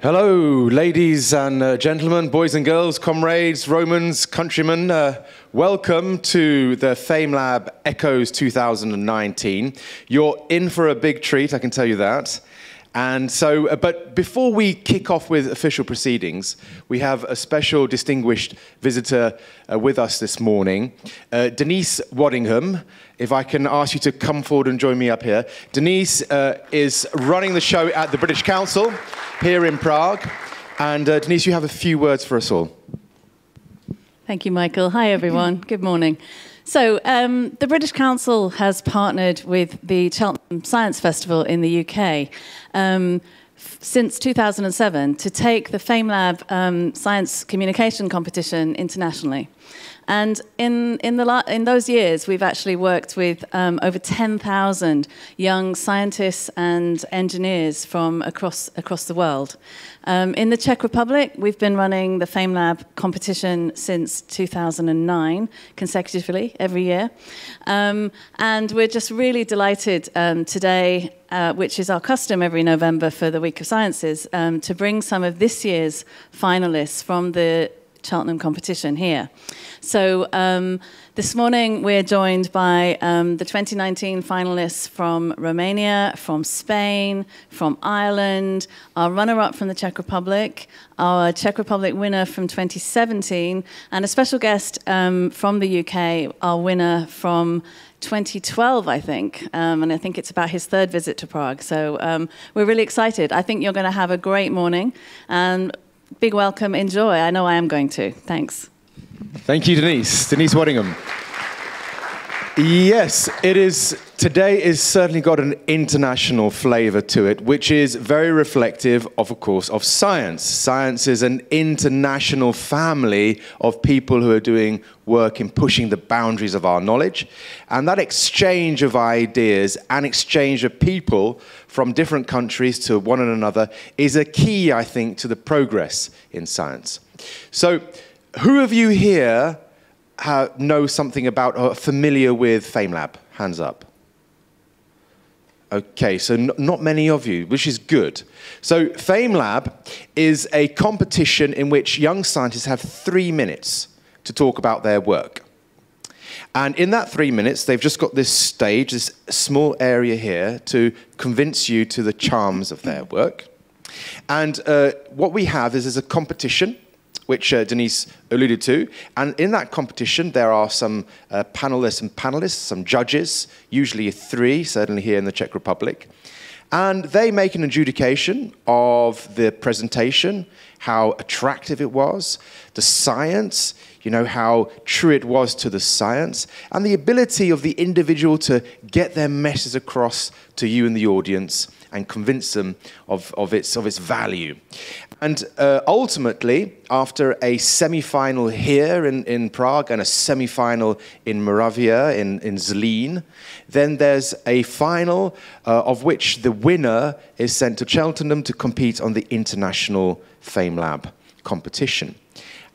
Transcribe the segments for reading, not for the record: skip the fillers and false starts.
Hello, ladies and gentlemen, boys and girls, comrades, Romans, countrymen. Welcome to the FameLab Echoes 2019. You're in for a big treat, I can tell you that. And so, but before we kick off with official proceedings, we have a special distinguished visitor with us this morning, Denise Waddingham. If I can ask you to come forward and join me up here. Denise is running the show at the British Council here in Prague. And Denise, you have a few words for us all. Thank you, Michael. Hi, everyone. Good morning. So the British Council has partnered with the Cheltenham Science Festival in the UK since 2007 to take the FameLab Science Communication Competition internationally. And in those years, we've actually worked with over 10,000 young scientists and engineers from across the world. In the Czech Republic, we've been running the FameLab competition since 2009, consecutively, every year. And we're just really delighted today, which is our custom every November for the Week of Sciences, to bring some of this year's finalists from the Cheltenham competition here. So this morning we're joined by the 2019 finalists from Romania, from Spain, from Ireland, our runner-up from the Czech Republic, our Czech Republic winner from 2017, and a special guest from the UK, our winner from 2012, I think, and I think it's about his third visit to Prague. So we're really excited. I think you're going to have a great morning, and big welcome, enjoy. I know I am going to. Thanks. Thank you, Denise. Denise Waddingham. Yes, it is. Today is certainly got an international flavor to it, which is very reflective of course, of science. Science is an international family of people who are doing work in pushing the boundaries of our knowledge. And that exchange of ideas and exchange of people from different countries to one another is a key, I think, to the progress in science. So, who of you here know something about or are familiar with FameLab? Hands up. Okay, so not many of you, which is good. So FameLab is a competition in which young scientists have 3 minutes to talk about their work. And in that 3 minutes, they've just got this stage, this small area here, to convince you to the charms of their work. And what we have is a competition, which Denise alluded to. And in that competition, there are some panelists, some judges, usually 3, certainly here in the Czech Republic. And they make an adjudication of the presentation, how attractive it was, the science, you know, how true it was to the science, and the ability of the individual to get their message across to you in the audience and convince them of its value. And ultimately, after a semi-final here in Prague and a semi-final in Moravia, in Zlín, then there's a final of which the winner is sent to Cheltenham to compete on the international FameLab competition.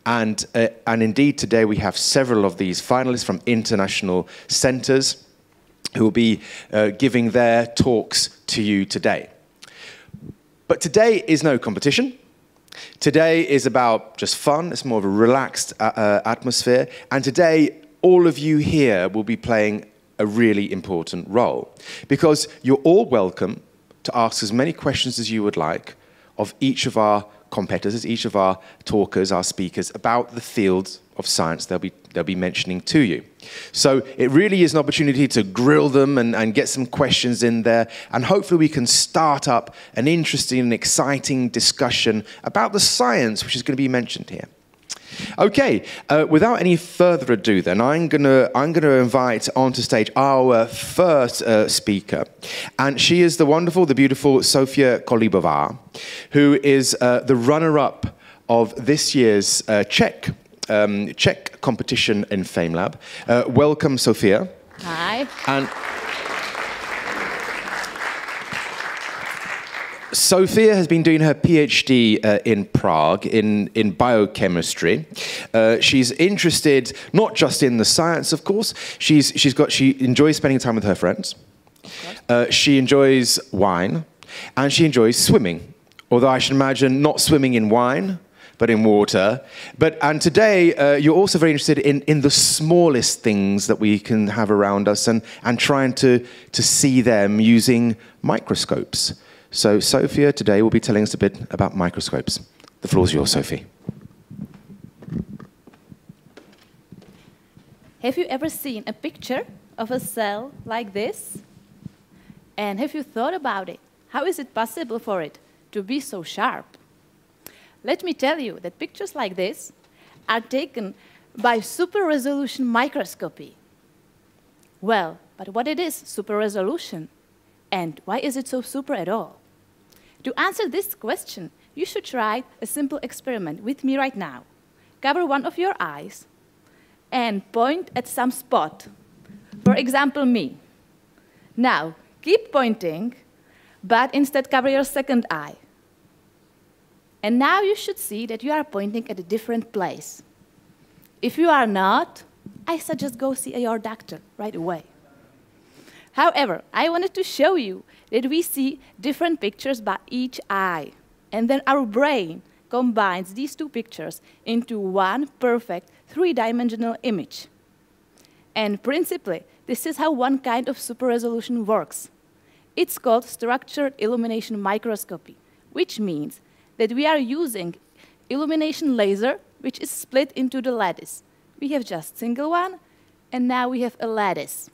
And indeed, today we have several of these finalists from international centres who will be giving their talks to you today. But today is no competition. Today is about just fun. It's more of a relaxed atmosphere. And today, all of you here will be playing a really important role. Because you're all welcome to ask as many questions as you would like of each of our competitors, each of our talkers, our speakers, about the fields of science they'll be mentioning to you. So it really is an opportunity to grill them and get some questions in there, and hopefully we can start up an interesting and exciting discussion about the science which is going to be mentioned here. Okay, without any further ado then, I'm gonna invite onto stage our first speaker, and she is the wonderful, the beautiful Sofie Kolibová, who is the runner-up of this year's Czech competition in FameLab. Welcome, Sofie. Hi. And Sofie has been doing her PhD in Prague in biochemistry. She's interested not just in the science, of course. She enjoys spending time with her friends. She enjoys wine, and she enjoys swimming. Although I should imagine not swimming in wine, but in water. And today, you're also very interested in the smallest things that we can have around us and trying to see them using microscopes. So Sofie today will be telling us a bit about microscopes. The floor is yours, Sofie. Have you ever seen a picture of a cell like this? And have you thought about it? How is it possible for it to be so sharp? Let me tell you that pictures like this are taken by super-resolution microscopy. Well, but what it is super-resolution? And why is it so super at all? To answer this question, you should try a simple experiment with me right now. Cover one of your eyes and point at some spot. For example, me. Now, keep pointing, but instead cover your second eye. And now you should see that you are pointing at a different place. If you are not, I suggest go see your doctor right away. However, I wanted to show you that we see different pictures by each eye. And then our brain combines these two pictures into one perfect three-dimensional image. And principally, this is how one kind of super-resolution works. It's called structured illumination microscopy, which means that we are using illumination laser, which is split into the lattice. We have just single one, and now we have a lattice.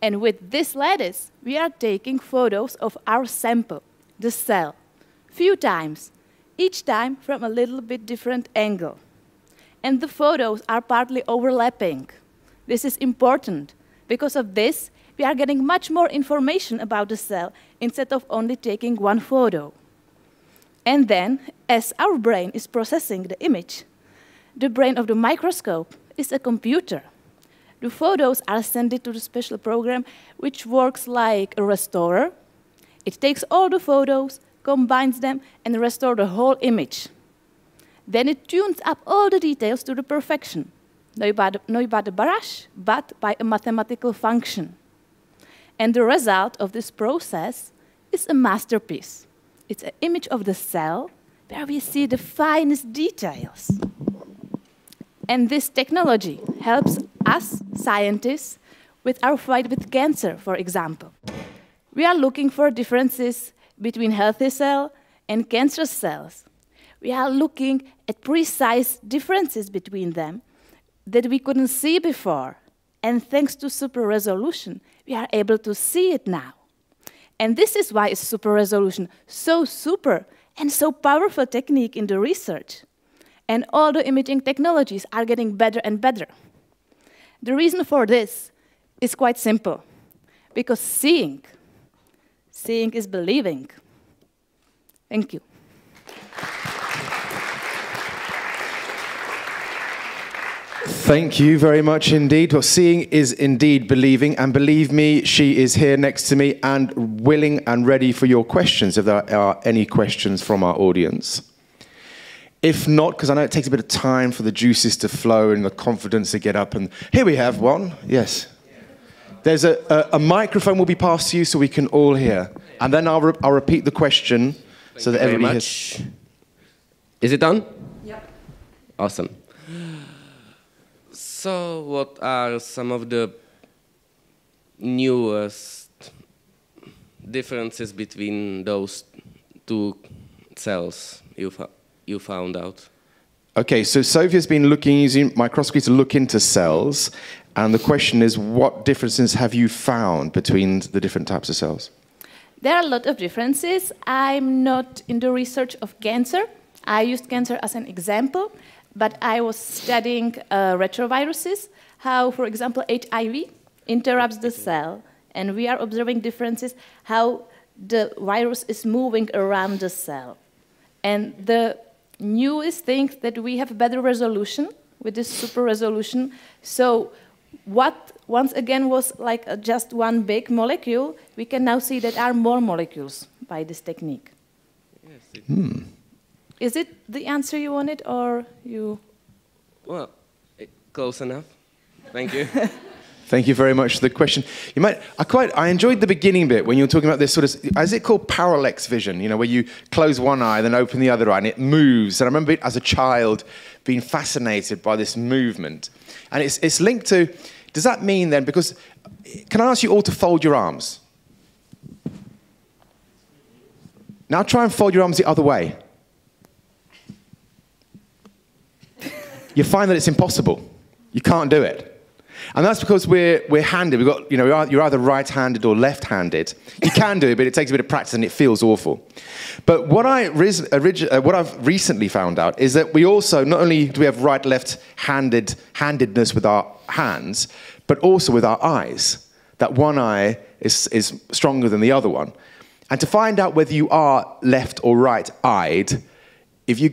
And with this lattice, we are taking photos of our sample, the cell, few times, each time from a little bit different angle. And the photos are partly overlapping. This is important. Because of this, we are getting much more information about the cell instead of only taking one photo. And then, as our brain is processing the image, the brain of the microscope is a computer. The photos are sent to the special program, which works like a restorer. It takes all the photos, combines them, and restores the whole image. Then it tunes up all the details to the perfection, not by the brush, but by a mathematical function. And the result of this process is a masterpiece. It's an image of the cell where we see the finest details. And this technology helps us, scientists, with our fight with cancer, for example. We are looking for differences between healthy cells and cancerous cells. We are looking at precise differences between them that we couldn't see before. And thanks to super resolution, we are able to see it now. And this is why super resolution so super and so powerful technique in the research. And all the imaging technologies are getting better and better. The reason for this is quite simple. Because seeing is believing. Thank you. Thank you very much indeed. Well, seeing is indeed believing, and believe me, she is here next to me and willing and ready for your questions, if there are any questions from our audience. If not, because I know it takes a bit of time for the juices to flow and the confidence to get up, and here we have one, yes. There's a microphone will be passed to you so we can all hear, and then I'll repeat the question so that everybody hears. Is it done? Yep. Awesome. So, what are some of the newest differences between those two cells you found out? Okay, so Sofie's been using microscopy to look into cells, and the question is, what differences have you found between the different types of cells? There are a lot of differences. I'm not in the research of cancer. I used cancer as an example. But I was studying retroviruses, how, for example, HIV interrupts the cell. And we are observing differences, how the virus is moving around the cell. And the newest thing that we have better resolution with this super resolution. So what once again was like just one big molecule, we can now see that there are more molecules by this technique. Yes, Is it the answer you wanted, or you? Well, close enough. Thank you. Thank you very much for the question. I enjoyed the beginning bit when you were talking about this sort of, is it called parallax vision? You know, where you close one eye, then open the other eye, and it moves. And I remember as a child being fascinated by this movement. And it's linked to, does that mean then, because, can I ask you all to fold your arms? Now try and fold your arms the other way. You find that it's impossible. You can't do it. And that's because we're handed. We've got, you know, you're either right-handed or left-handed. You can do it, but it takes a bit of practice and it feels awful. But what I've recently found out is that we also, not only do we have right-left handedness with our hands, but also with our eyes. That one eye is stronger than the other one. And to find out whether you are left or right-eyed, if you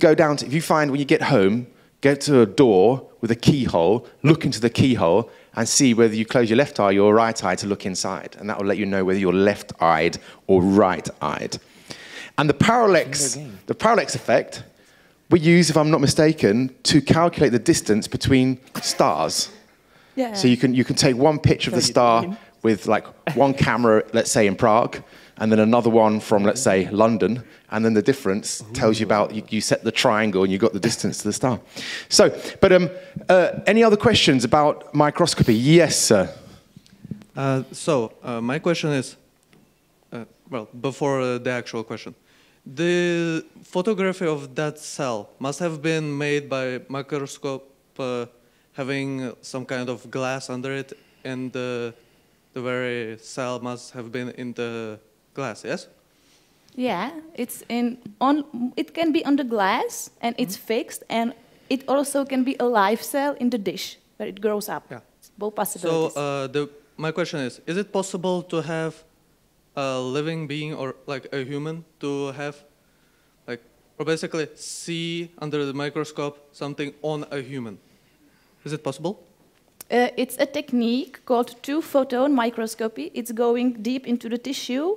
find when you get home, go to a door with a keyhole, look into the keyhole, and see whether you close your left eye or your right eye to look inside. And that will let you know whether you're left-eyed or right-eyed. And the parallax effect we use, if I'm not mistaken, to calculate the distance between stars. Yeah. So you can take one picture of the star with like one camera, let's say in Prague, and then another one from, let's say, London, and then the difference tells you about, you set the triangle and you got the distance to the star. So, but any other questions about microscopy? Yes, sir. My question is, well, before the actual question, the photography of that cell must have been made by microscope having some kind of glass under it, and the very cell must have been in the glass, yes? Yeah, it can be on the glass, and it's fixed, and it also can be a live cell in the dish where it grows up. Yeah. It's both possibilities. So my question is it possible to have a living being or like a human to have, like, or basically see under the microscope something on a human? Is it possible? It's a technique called Two-Photon Microscopy. It's going deep into the tissue.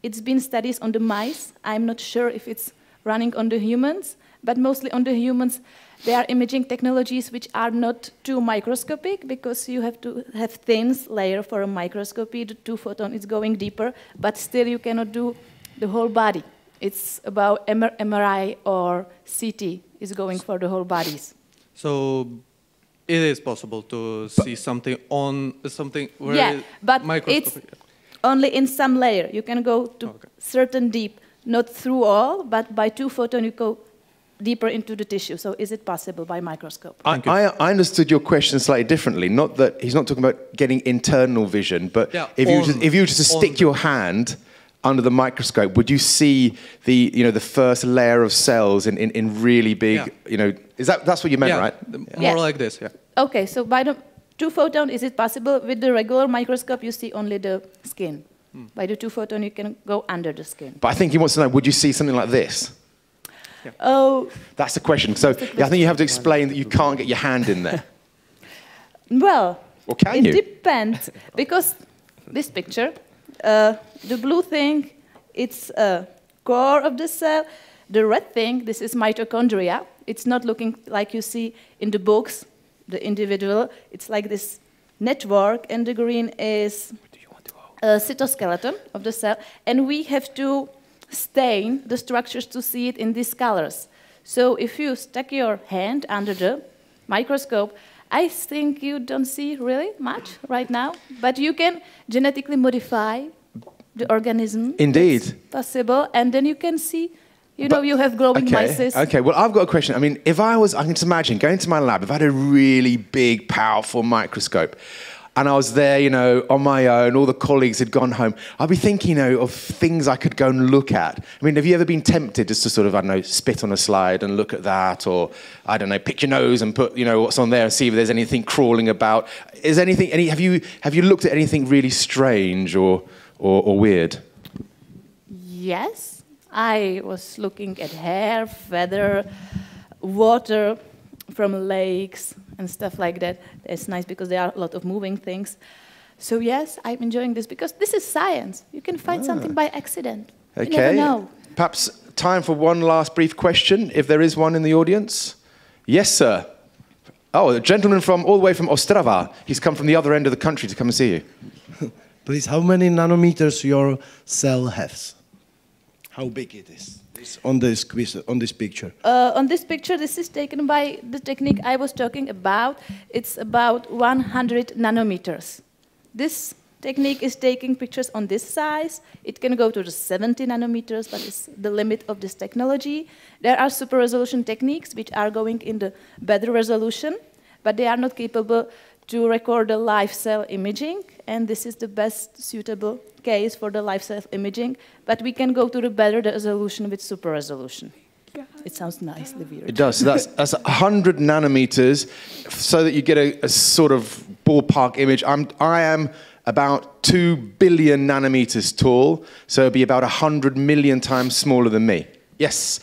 It's been studied on the mice. I'm not sure if it's running on the humans, but mostly on the humans. There are imaging technologies which are not too microscopic because you have to have thin layer for a microscopy. The two-photon is going deeper, but still you cannot do the whole body. It's about MRI or CT is going for the whole bodies. So it is possible to see something on something where but it's only in some layer. You can go to certain deep, not through all, but by two-photon you go deeper into the tissue. So is it possible by microscope? I understood your question slightly differently. Not that he's not talking about getting internal vision, but if you were just to stick your hand under the microscope, would you see the first layer of cells in really big, that's what you meant, right? More like this, yeah. Okay, so by the two-photon, is it possible? With the regular microscope, you see only the skin. By the two-photon, you can go under the skin. But I think he wants to know, would you see something like this? Yeah. Oh. That's the question. So I think you have to explain that you can't get your hand in there. Well, or can it depends, because this picture, the blue thing, it's a core of the cell. The red thing, this is mitochondria. It's not looking like you see in the books, the individual. It's like this network, and the green is a cytoskeleton of the cell. And we have to stain the structures to see it in these colors. So if you stick your hand under the microscope, I think you don't see really much right now, but you can genetically modify the organism. Indeed. It's possible, and then you can see, you have glowing mice. Okay, well, I've got a question. I mean, I can just imagine going to my lab, if I had a really big, powerful microscope, and I was there, on my own, all the colleagues had gone home, I'd be thinking, of things I could go and look at. I mean, have you ever been tempted just to sort of, I don't know, spit on a slide and look at that, or, I don't know, pick your nose and put, what's on there and see if there's anything crawling about? Have you looked at anything really strange or weird? Yes, I was looking at hair, feather, water from lakes and stuff like that. It's nice because there are a lot of moving things. So yes, I'm enjoying this because this is science. You can find something by accident. Okay. You never know. Perhaps time for one last brief question, if there is one in the audience. Yes, sir. Oh, a gentleman from all the way from Ostrava. He's come from the other end of the country to come and see you. Please, how many nanometers your cell has? How big it is? On this picture. On this picture, this is taken by the technique I was talking about. It's about 100 nanometers. This technique is taking pictures on this size. It can go to the 70 nanometers, but it's the limit of this technology. There are super resolution techniques which are going in the better resolution, but they are not capable to record the live cell imaging, and this is the best suitable case for the live cell imaging, but we can go to the better resolution with super resolution. It sounds nicely weird. It does. So that's 100 nanometers, so that you get a sort of ballpark image. I am about 2 billion nanometers tall, so it'd be about 100 million times smaller than me. Yes.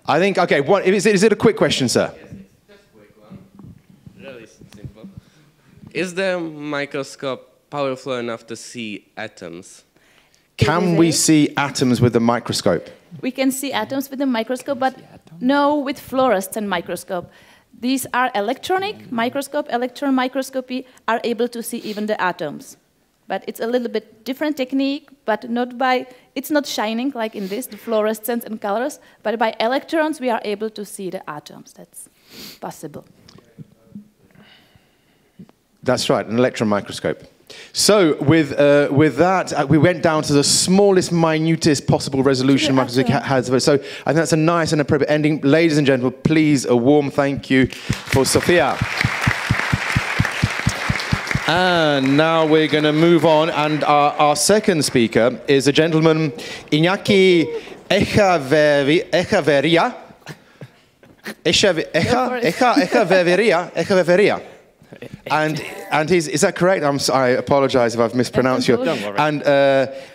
I think, okay, is it a quick question, sir? Yes, just a quick one. Really simple. Is the microscope powerful enough to see atoms? Can we see atoms with a microscope? We can see atoms with a microscope, but no with fluorescent microscope. These are electronic microscope. Electron microscopy are able to see even the atoms. But it's a little bit different technique, but it's not shining like in this, the fluorescence and colors, but by electrons we are able to see the atoms. That's possible. That's right, an electron microscope. So with that, we went down to the smallest, minutest possible resolution microscope has. So I think that's a nice and appropriate ending. Ladies and gentlemen, please, a warm thank you for Sofia. And now we're going to move on, and our second speaker is a gentleman, Iñaki Echeverría. And is that correct? I apologize if I've mispronounced you. Don't worry. And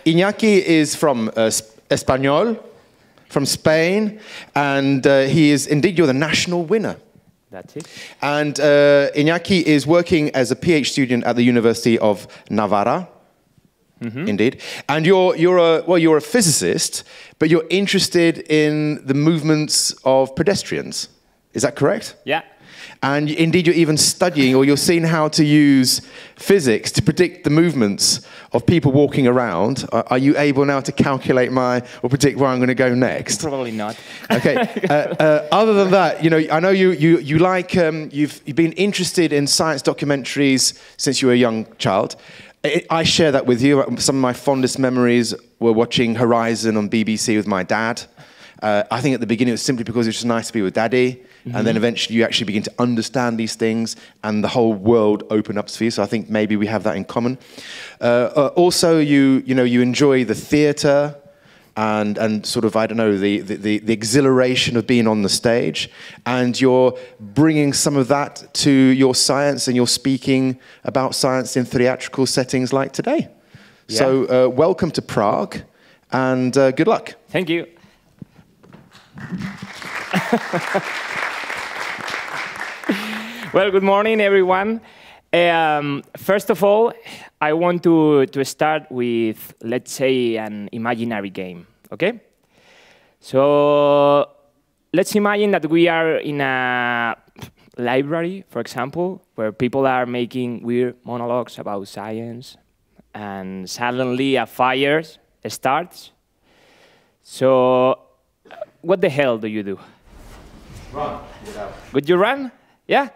Iñaki is from Español, from Spain, and he is indeed, you're the national winner. That's it. And Iñaki is working as a PhD student at the University of Navarra. Mm-hmm. Indeed. And you're a physicist, but you're interested in the movements of pedestrians. Is that correct? Yeah. And indeed, you're even studying, or you're seeing how to use physics to predict the movements of people walking around. Are you able now to calculate or predict where I'm going to go next? Probably not. Okay. Other than that, I know you like, you've been interested in science documentaries since you were a young child. I share that with you. Some of my fondest memories were watching Horizon on BBC with my dad. I think at the beginning it was simply because it was just nice to be with Daddy. Mm-hmm. And then eventually you actually begin to understand these things and the whole world opened up for you. So I think maybe we have that in common. Also, you enjoy the theatre and sort of, I don't know, the exhilaration of being on the stage. And you're bringing some of that to your science, and you're speaking about science in theatrical settings like today. Yeah. So welcome to Prague, and good luck. Thank you. Well, good morning, everyone. First of all, I want to start with, let's say, an imaginary game, okay? So let's imagine that we are in a library, for example, where people are making weird monologues about science, and suddenly a fire starts. So what the hell do you do? Run. Would you run? Yeah?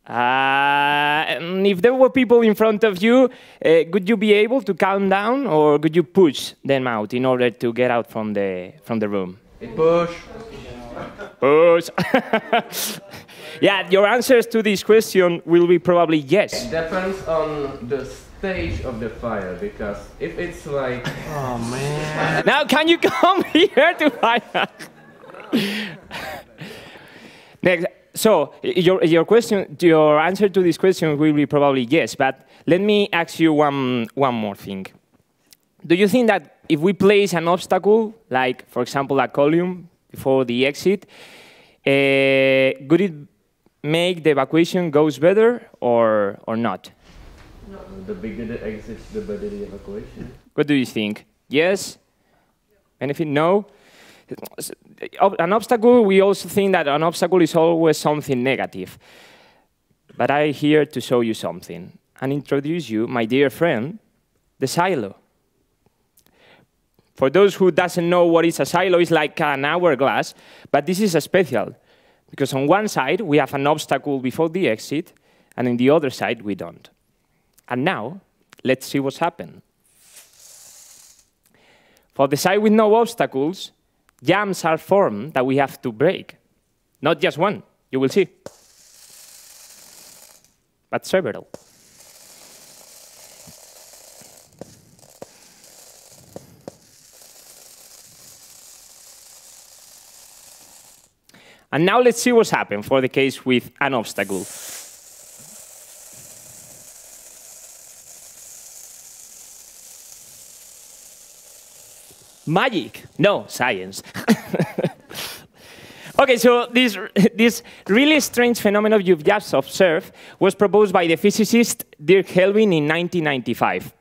And if there were people in front of you, could you be able to count down, or could you push them out in order to get out from the room? Push. Push. Yeah, your answers to this question will be probably yes. It depends on the stage of the fire, because if it's like... Oh, man. Now, can you come here to find out? Next. So, your answer to this question will be probably yes, but let me ask you one more thing. Do you think that if we place an obstacle, like, for example, a column before the exit, could it make the evacuation goes better or not? No, the bigger the exit, the better the evacuation. What do you think? Yes? Benefit? No? An obstacle, we also think that an obstacle is always something negative. but I'm here to show you something and introduce you, my dear friend, the silo. For those who doesn't know what is a silo, it's like an hourglass, but this is a special, because on one side we have an obstacle before the exit, and on the other side we don't. And now, let's see what's happened. For the side with no obstacles, jams are formed that we have to break. Not just one, you will see, but several. And now let's see what's happened for the case with an obstacle. Magic? No, science. Okay, so this really strange phenomenon you've just observed was proposed by the physicist Dirk Kelvin in 1995.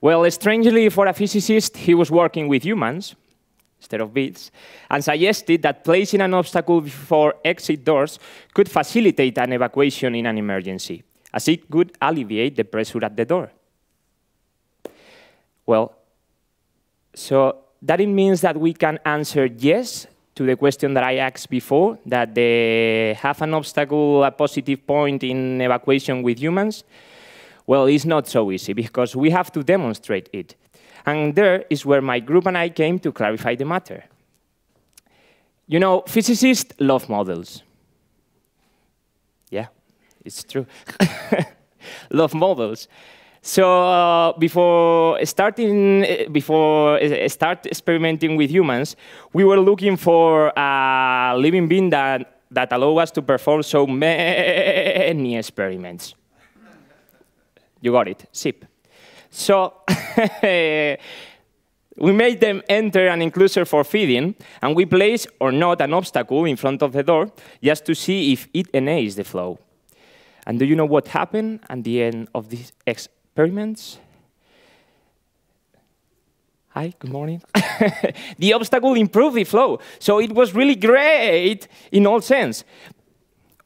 Well, strangely for a physicist, he was working with humans instead of bits, and suggested that placing an obstacle before exit doors could facilitate an evacuation in an emergency, as it could alleviate the pressure at the door. Well, so that it means that we can answer yes to the question that I asked before, that they have an obstacle, a positive point in evacuation with humans. Well, it's not so easy, because we have to demonstrate it. And there is where my group and I came to clarify the matter. You know, physicists love models. Yeah, it's true. Love models. So before start experimenting with humans, we were looking for a living being that allow us to perform so many experiments. You got it, SIP. So we made them enter an enclosure for feeding, and we placed or not an obstacle in front of the door just to see if it enhanced the flow. And do you know what happened at the end of these experiments? Hi, good morning. The obstacle improved the flow, so it was really great in all sense.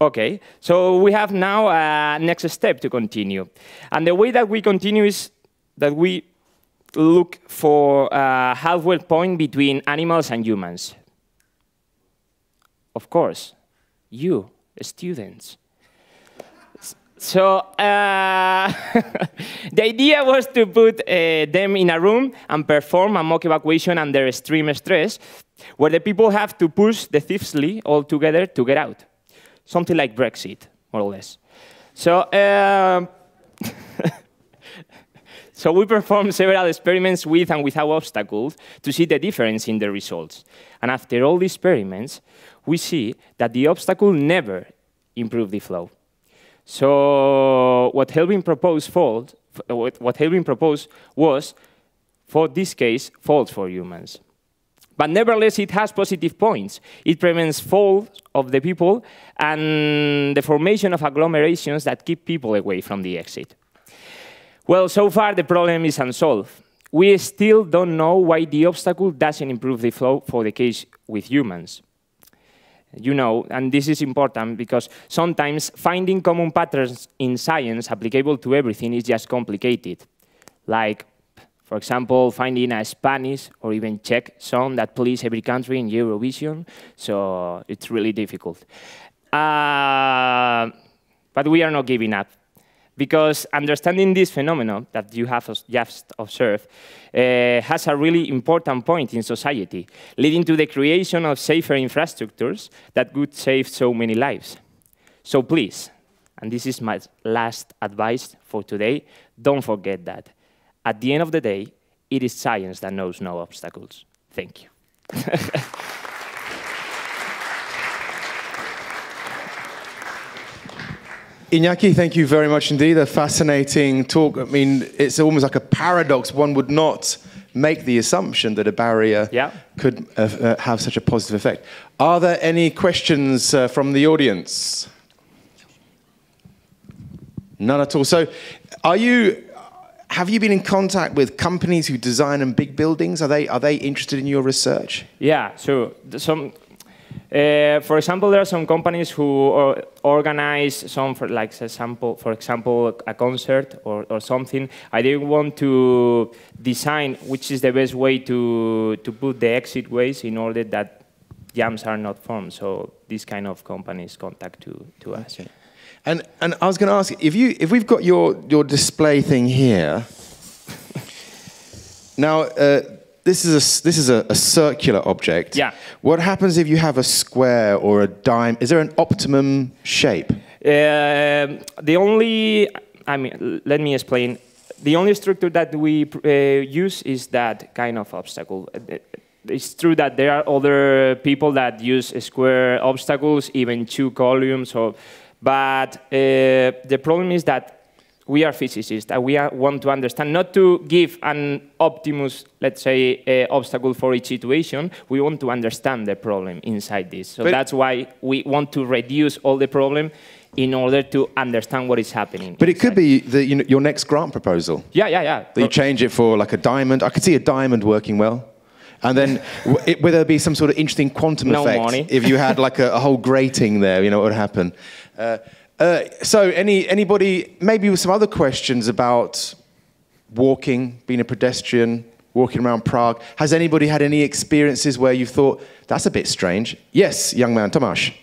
Okay, so we have now a next step to continue. And the way that we continue is that we look for a halfway point between animals and humans. Of course, you, students. So the idea was to put them in a room and perform a mock evacuation under extreme stress, where the people have to push the thieves all together to get out. Something like Brexit, more or less. So, so we performed several experiments with and without obstacles to see the difference in the results. And after all the experiments, we see that the obstacle never improved the flow. So what Kelvin proposed was, for this case, false for humans. But nevertheless, it has positive points. It prevents falls of the people and the formation of agglomerations that keep people away from the exit. Well, so far the problem is unsolved. We still don't know why the obstacle doesn't improve the flow for the case with humans. You know, and this is important because sometimes finding common patterns in science applicable to everything is just complicated. Like, for example, finding a Spanish or even Czech song that please every country in Eurovision. So it's really difficult. But we are not giving up, because understanding this phenomenon that you have just observed has a really important point in society, leading to the creation of safer infrastructures that could save so many lives. So please, and this is my last advice for today, don't forget that. At the end of the day, it is science that knows no obstacles. Thank you. Iñaki, thank you very much indeed. A fascinating talk. I mean, it's almost like a paradox. One would not make the assumption that a barrier could have such a positive effect. Are there any questions from the audience? None at all. So, have you been in contact with companies who design and big buildings? Are they interested in your research? Yeah, so For example, there are some companies who organize some, for example, a concert or something. I didn't want to design which is the best way to put the exit ways in order that jams are not formed. So these kind of companies contact to us. Okay. And I was going to ask, if we've got your display thing here, now. This is a circular object. Yeah. What happens if you have a square or a dime? Is there an optimum shape? Let me explain. The only structure that we use is that kind of obstacle. It's true that there are other people that use square obstacles, even 2 columns. But the problem is that we are physicists, and we want to understand, not to give an optimus, let's say, obstacle for each situation. We want to understand the problem inside this. So that's why we want to reduce all the problem in order to understand what is happening. But it could be your next grant proposal. Yeah. That you change it for like a diamond. I could see a diamond working well. And then would there be some sort of interesting quantum effect money. if you had like a whole grating there, what would happen? So anybody, maybe with some other questions about walking, being a pedestrian, walking around Prague. Has anybody had any experiences where you thought, that's a bit strange? Yes, young man, Tomáš.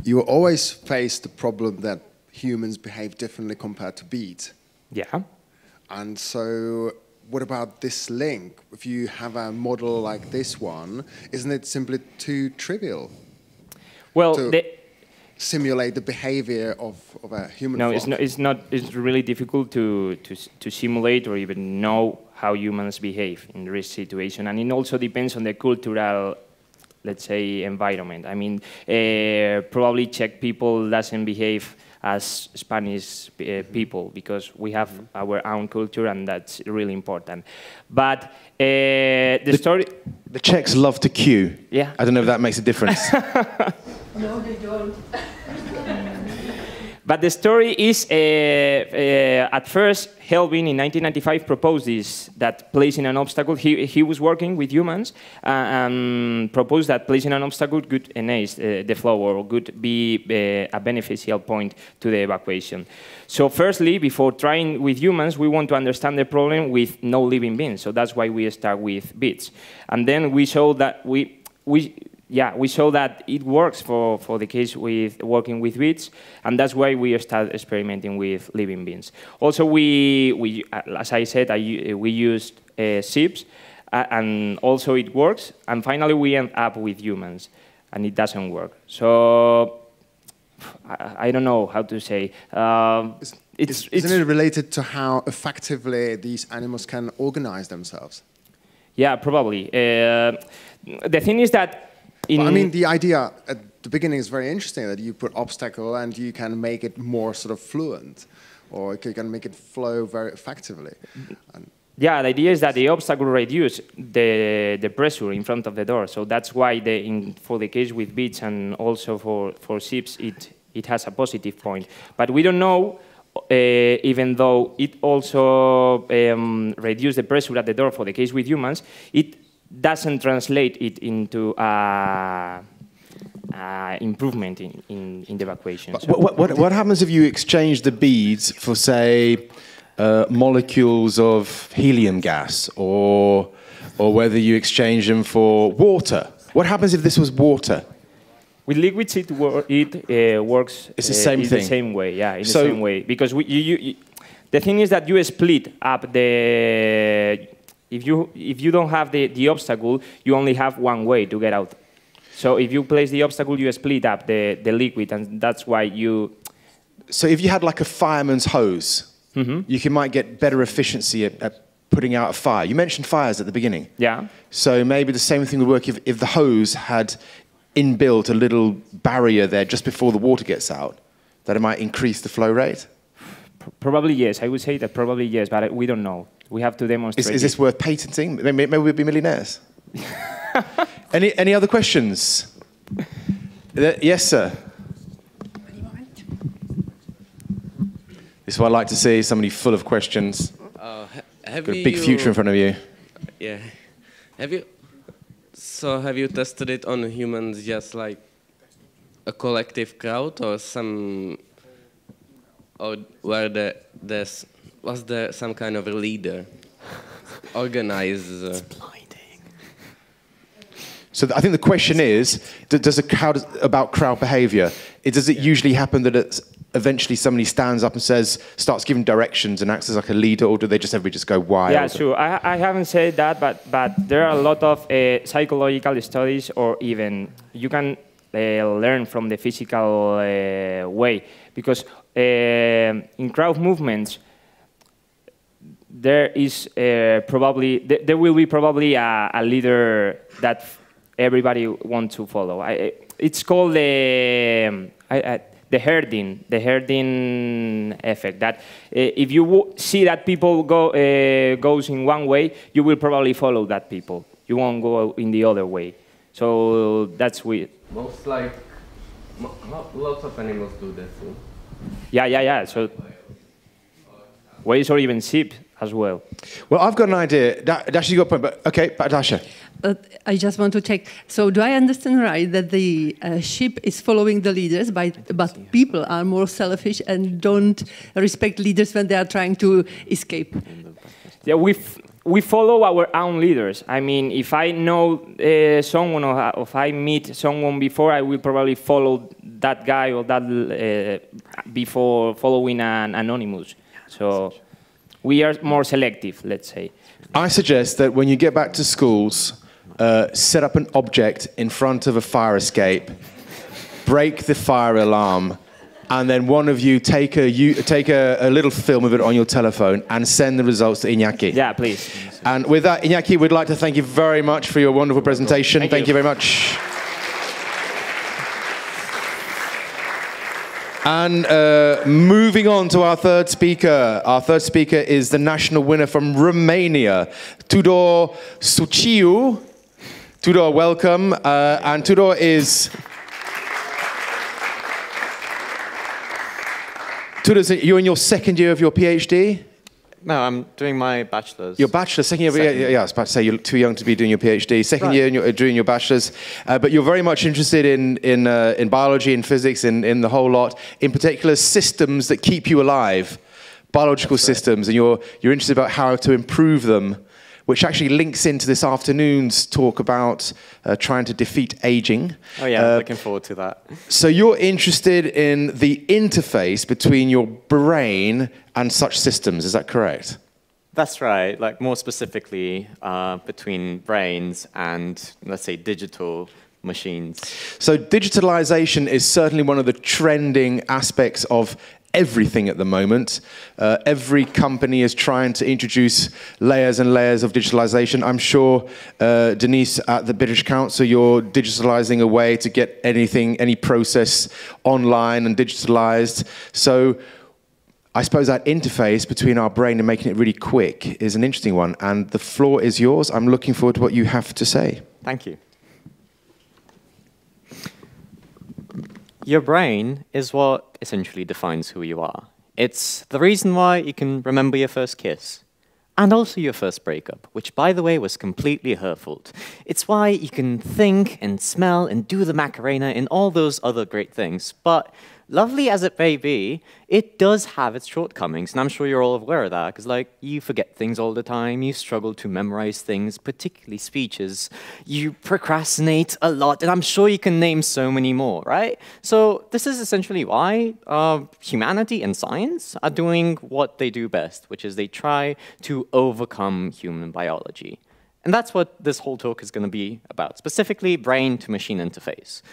You always face the problem that humans behave differently compared to bees. Yeah. And so what about this link? If you have a model like this one, isn't it simply too trivial? Well, to simulate the behavior of a human frog? No, it's not. It's really difficult to simulate or even know how humans behave in this situation, and it also depends on the cultural, let's say, environment. I mean, probably Czech people doesn't behave as Spanish people because we have our own culture, and that's really important. But the story. The Czechs love to queue. Yeah. I don't know if that makes a difference. No, they don't. But the story is, at first, Helvin in 1995 proposed this, that placing an obstacle, he was working with humans and proposed that placing an obstacle could enhance the flow or could be a beneficial point to the evacuation. So firstly, before trying with humans, we want to understand the problem with no living beings. So that's why we start with bees. And then we showed that we saw that it works for the case with working with bees, and that's why we started experimenting with living beings. Also, we as I said, we used sheeps, and also it works. And finally, we end up with humans, and it doesn't work. So I don't know how to say. Isn't it related to how effectively these animals can organize themselves? Yeah, probably. The thing is that. Well, I mean, the idea at the beginning is very interesting, that you put obstacle and you can make it more sort of fluent, or you can make it flow very effectively. Yeah, the idea is that the obstacle reduces the pressure in front of the door. So that's why for the case with bees and also for ships, it has a positive point. But we don't know, even though it also reduces the pressure at the door for the case with humans, it doesn't translate it into improvement in the evacuation. So What happens if you exchange the beads for, say, molecules of helium gas, or whether you exchange them for water? What happens if this was water? With liquids, it works. It's the same thing. The same way, yeah, in the same way. Because the thing is that you split up the. If you don't have the obstacle, you only have one way to get out. So if you place the obstacle, you split up the liquid, and that's why you. So if you had like a fireman's hose, you might get better efficiency at putting out a fire. You mentioned fires at the beginning. Yeah. So maybe the same thing would work if the hose had inbuilt a little barrier there just before the water gets out, that it might increase the flow rate? Probably yes. I would say that probably yes, but we don't know. We have to demonstrate. Is this worth patenting? Maybe we'll be millionaires. Any other questions? Yes, sir. This is what I like to see, somebody full of questions. Got a big future in front of you. Yeah. Have you So have you tested it on humans just like a collective crowd or some, or was there some kind of a leader, organizer? It's blinding. So I think the question is, does about crowd behavior, does it usually happen that it's eventually somebody stands up and starts giving directions and acts as like a leader, or do they everybody just go wild? Yeah, sure. I haven't said that, but there are a lot of psychological studies, or even you can learn from the physical way, because in crowd movements there will be probably a leader that everybody wants to follow. It's called the herding effect. That if you see that people goes in one way, you will probably follow that people. You won't go in the other way. So that's weird. Most lots of animals do that too. Yeah. So whales or even sheep as well. Well, I've got an idea. Dasha, you got a point, but okay, Dasha. I just want to check. So do I understand right that the ship is following the leaders, but people are more selfish and don't respect leaders when they are trying to escape? Yeah, we follow our own leaders. I mean, if I know someone or if I meet someone before, I will probably follow that guy or that before following an anonymous. So we are more selective, let's say. I suggest that when you get back to schools, set up an object in front of a fire escape, break the fire alarm, and then one of you take a little film of it on your telephone and send the results to Iñaki. Yeah, please. And with that, Iñaki, we'd like to thank you very much for your wonderful presentation. Thank you very much. And moving on to our third speaker. Our third speaker is the national winner from Romania, Tudor Suciu. Tudor, welcome. And Tudor is... Tudor, you're in your second year of your PhD? No, I'm doing my bachelor's. Your bachelor's, second year? Yeah, I was about to say you're too young to be doing your PhD. Second year and you're doing your bachelor's. But you're very much interested in biology and physics, in the whole lot. In particular, systems that keep you alive, biological systems, and you're interested about how to improve them, which actually links into this afternoon's talk about trying to defeat aging. Oh yeah, looking forward to that. So you're interested in the interface between your brain and such systems, is that correct? That's right, like more specifically between brains and, let's say, digital machines. So digitalization is certainly one of the trending aspects of everything at the moment. Every company is trying to introduce layers and layers of digitalization. I'm sure, Denise, at the British Council, you're digitalizing a way to get any process online and digitalized. So I suppose that interface between our brain and making it really quick is an interesting one. And the floor is yours. I'm looking forward to what you have to say. Thank you. Your brain is what essentially defines who you are. It's the reason why you can remember your first kiss, and also your first breakup, which, by the way, was completely her fault. It's why you can think and smell and do the Macarena and all those other great things. But lovely as it may be, it does have its shortcomings, and I'm sure you're all aware of that, because like you forget things all the time, you struggle to memorize things, particularly speeches, you procrastinate a lot, and I'm sure you can name so many more, right? So this is essentially why humanity and science are doing what they do best, which is they try to overcome human biology. And that's what this whole talk is going to be about, specifically brain-to-machine interface.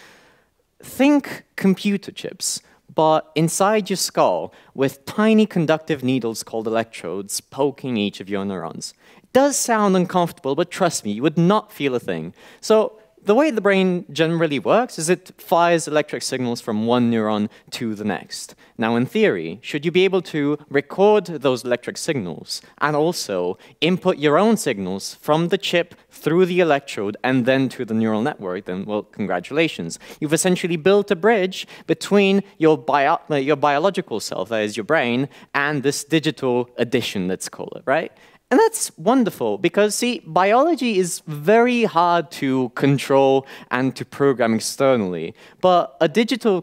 Think computer chips, but inside your skull with tiny conductive needles called electrodes poking each of your neurons. It does sound uncomfortable, but trust me, you would not feel a thing. So the way the brain generally works is it fires electric signals from one neuron to the next. Now, in theory, should you be able to record those electric signals and also input your own signals from the chip through the electrode and then to the neural network, then, well, congratulations. You've essentially built a bridge between your biological self, that is your brain, and this digital addition, let's call it, right? And that's wonderful because, see, biology is very hard to control and to program externally. But a digital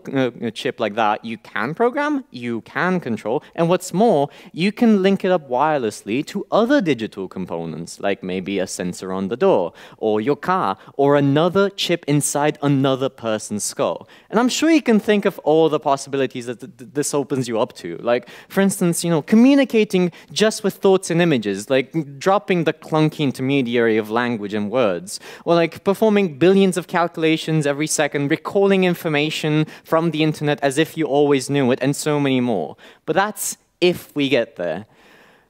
chip like that, you can program, you can control, and what's more, you can link it up wirelessly to other digital components, like maybe a sensor on the door, or your car, or another chip inside another person's skull. And I'm sure you can think of all the possibilities that this opens you up to. Like, for instance, communicating just with thoughts and images, like dropping the clunky intermediary of language and words, or like performing billions of calculations every second, recalling information from the internet as if you always knew it, and so many more. But that's if we get there.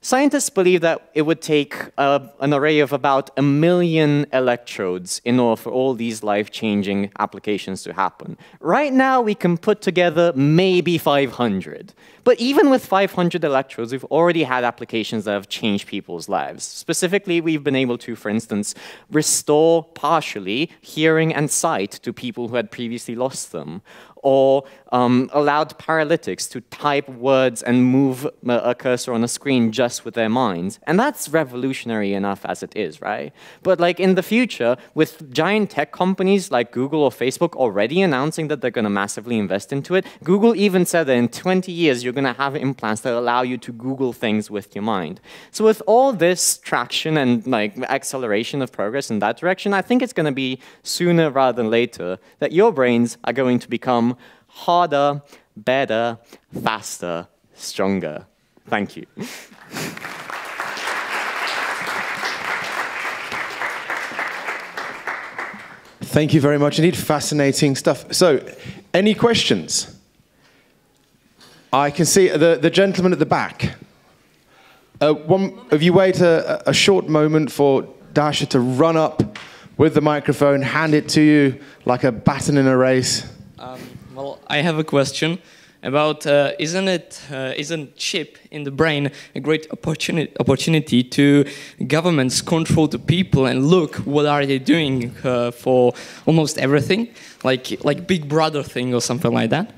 Scientists believe that it would take an array of about 1 million electrodes in order for all these life-changing applications to happen. Right now, we can put together maybe 500. But even with 500 electrodes, we've already had applications that have changed people's lives. Specifically, we've been able to, for instance, restore partially hearing and sight to people who had previously lost them, or allowed paralytics to type words and move a cursor on a screen just with their minds. And that's revolutionary enough as it is, right? But like in the future, with giant tech companies like Google or Facebook already announcing that they're going to massively invest into it, Google even said that in 20 years, you're going to have implants that allow you to Google things with your mind. So with all this traction and like acceleration of progress in that direction, I think it's going to be sooner rather than later that your brains are going to become harder, better, faster, stronger. Thank you. Thank you very much indeed. Fascinating stuff. So, any questions? I can see the gentleman at the back. If you wait a short moment for Dasha to run up with the microphone, hand it to you like a baton in a race. Well, I have a question about isn't chip in the brain a great opportunity to governments control the people and look what are they doing for almost everything, like Big Brother thing or something like that?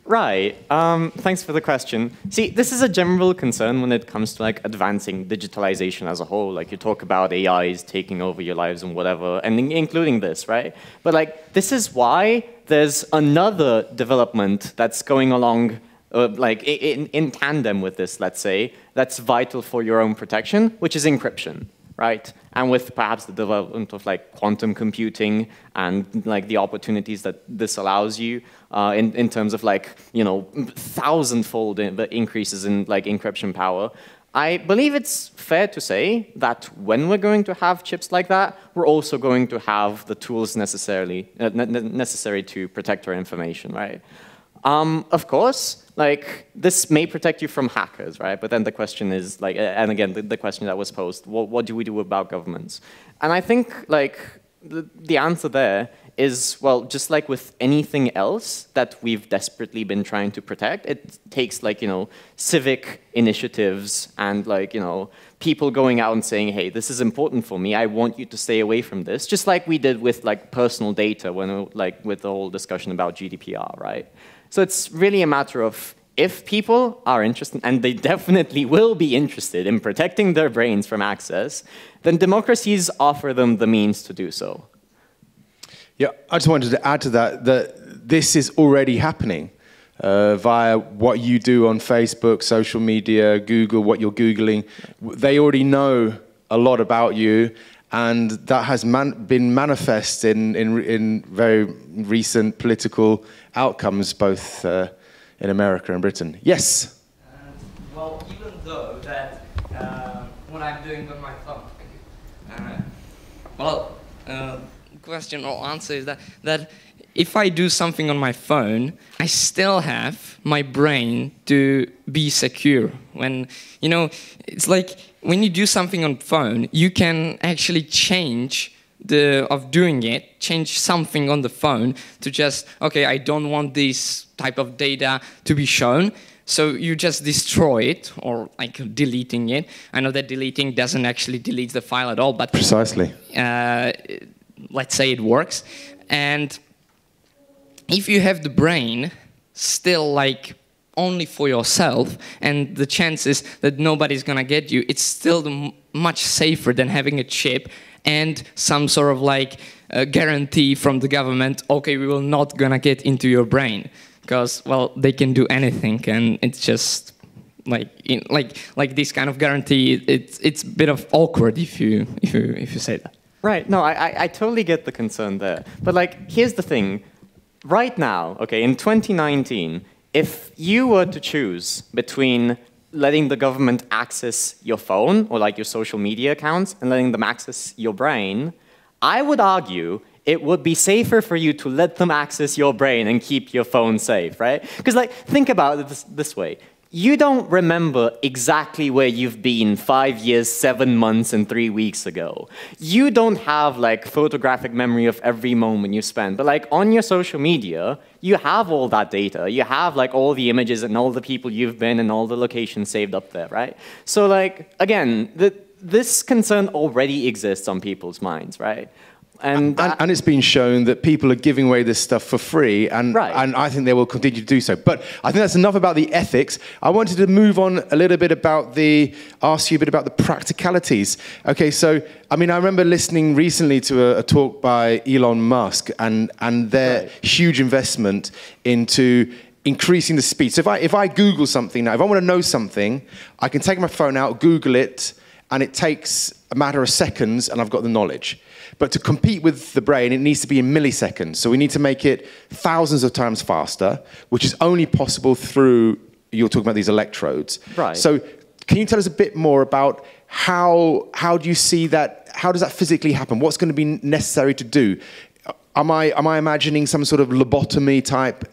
Right. Thanks for the question. See, this is a general concern when it comes to like advancing digitalization as a whole. Like you talk about AIs taking over your lives and whatever, and including this, right? But like this is why there's another development that's going along like in tandem with this, let's say, that's vital for your own protection, which is encryption, right? And with perhaps the development of like quantum computing and like the opportunities that this allows you in terms of like, 1,000-fold increases in like encryption power, I believe it's fair to say that when we're going to have chips like that, we're also going to have the tools necessary to protect our information, right? Of course, like this may protect you from hackers, right? But then the question is like, and again, the question that was posed, what do we do about governments? And I think like the answer there is, well, just like with anything else that we've desperately been trying to protect, it takes like, civic initiatives and like, people going out and saying, hey, this is important for me, I want you to stay away from this, just like we did with like personal data when like with the whole discussion about GDPR, right? So it's really a matter of if people are interested, and they definitely will be interested in protecting their brains from access, then democracies offer them the means to do so. Yeah, I just wanted to add to that this is already happening via what you do on Facebook, social media, Google, what you're Googling. They already know a lot about you, and that has been manifest in very recent political outcomes, both in America and Britain. Yes? Well, even though that what I'm doing on my phone, question or answer is that if I do something on my phone, I still have my brain to be secure. When, it's like when you do something on phone, you can actually change change something on the phone to just, okay, I don't want this type of data to be shown. So you just destroy it, or like deleting it. I know that deleting doesn't actually delete the file at all, but precisely. Let's say it works. And if you have the brain still like only for yourself, and the chances that nobody's gonna get you, it's still much safer than having a chip and some sort of like guarantee from the government, okay, we will not gonna get into your brain, because, well, they can do anything, and it's just like this kind of guarantee. It's a bit of awkward if you say that. Right. No, I totally get the concern there. But like, here's the thing. Right now, okay, in 2019, if you were to choose between letting the government access your phone or like your social media accounts and letting them access your brain, I would argue it would be safer for you to let them access your brain and keep your phone safe, right? Because like, think about it this way. You don't remember exactly where you've been 5 years, 7 months, and 3 weeks ago. You don't have like photographic memory of every moment you spent. But like on your social media, you have all that data. You have like all the images and all the people you've been and all the locations saved up there, right? So like, again, this concern already exists on people's minds, right? And it's been shown that people are giving away this stuff for free, and I think they will continue to do so. But I think that's enough about the ethics. I wanted to move on a little bit about ask you a bit about the practicalities. Okay, so, I mean, I remember listening recently to a talk by Elon Musk and their huge investment into increasing the speed. So if I Google something now, if I want to know something, I can take my phone out, Google it, and it takes a matter of seconds, and I've got the knowledge. But to compete with the brain, it needs to be in milliseconds. So we need to make it thousands of times faster, which is only possible through, you're talking about these electrodes. Right. So can you tell us a bit more about how do you see that, how does that physically happen? What's going to be necessary to do? Am I imagining some sort of lobotomy type,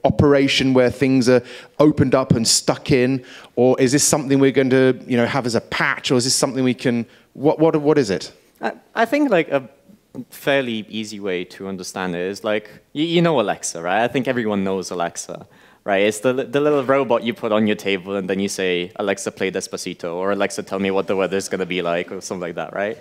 operation where things are opened up and stuck in? Or is this something we're going to, have as a patch? Or is this something we can, what is it? I think like a fairly easy way to understand it is like, you know Alexa, right? I think everyone knows Alexa, right? It's the little robot you put on your table and then you say, Alexa, play Despacito, or Alexa, tell me what the weather's gonna be like, or something like that, right?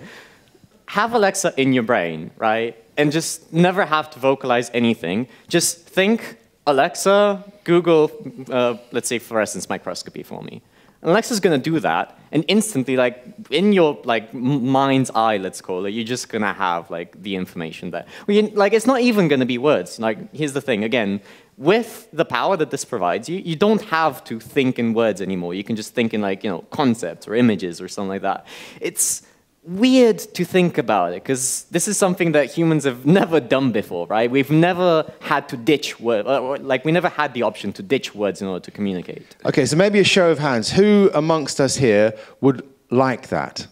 Have Alexa in your brain, right? And just never have to vocalize anything. Just think, Alexa, Google, let's say fluorescence microscopy for me. And Alexa's going to do that, and instantly, like, in your, like, mind's eye, let's call it, you're just going to have, like, the information there. Like, it's not even going to be words. Like, here's the thing, again, with the power that this provides you, you don't have to think in words anymore. You can just think in, like, concepts or images or something like that. It's weird to think about it, because this is something that humans have never done before, right? We've never had to ditch words, like we never had the option to ditch words in order to communicate. Okay, so maybe a show of hands. Who amongst us here would like that?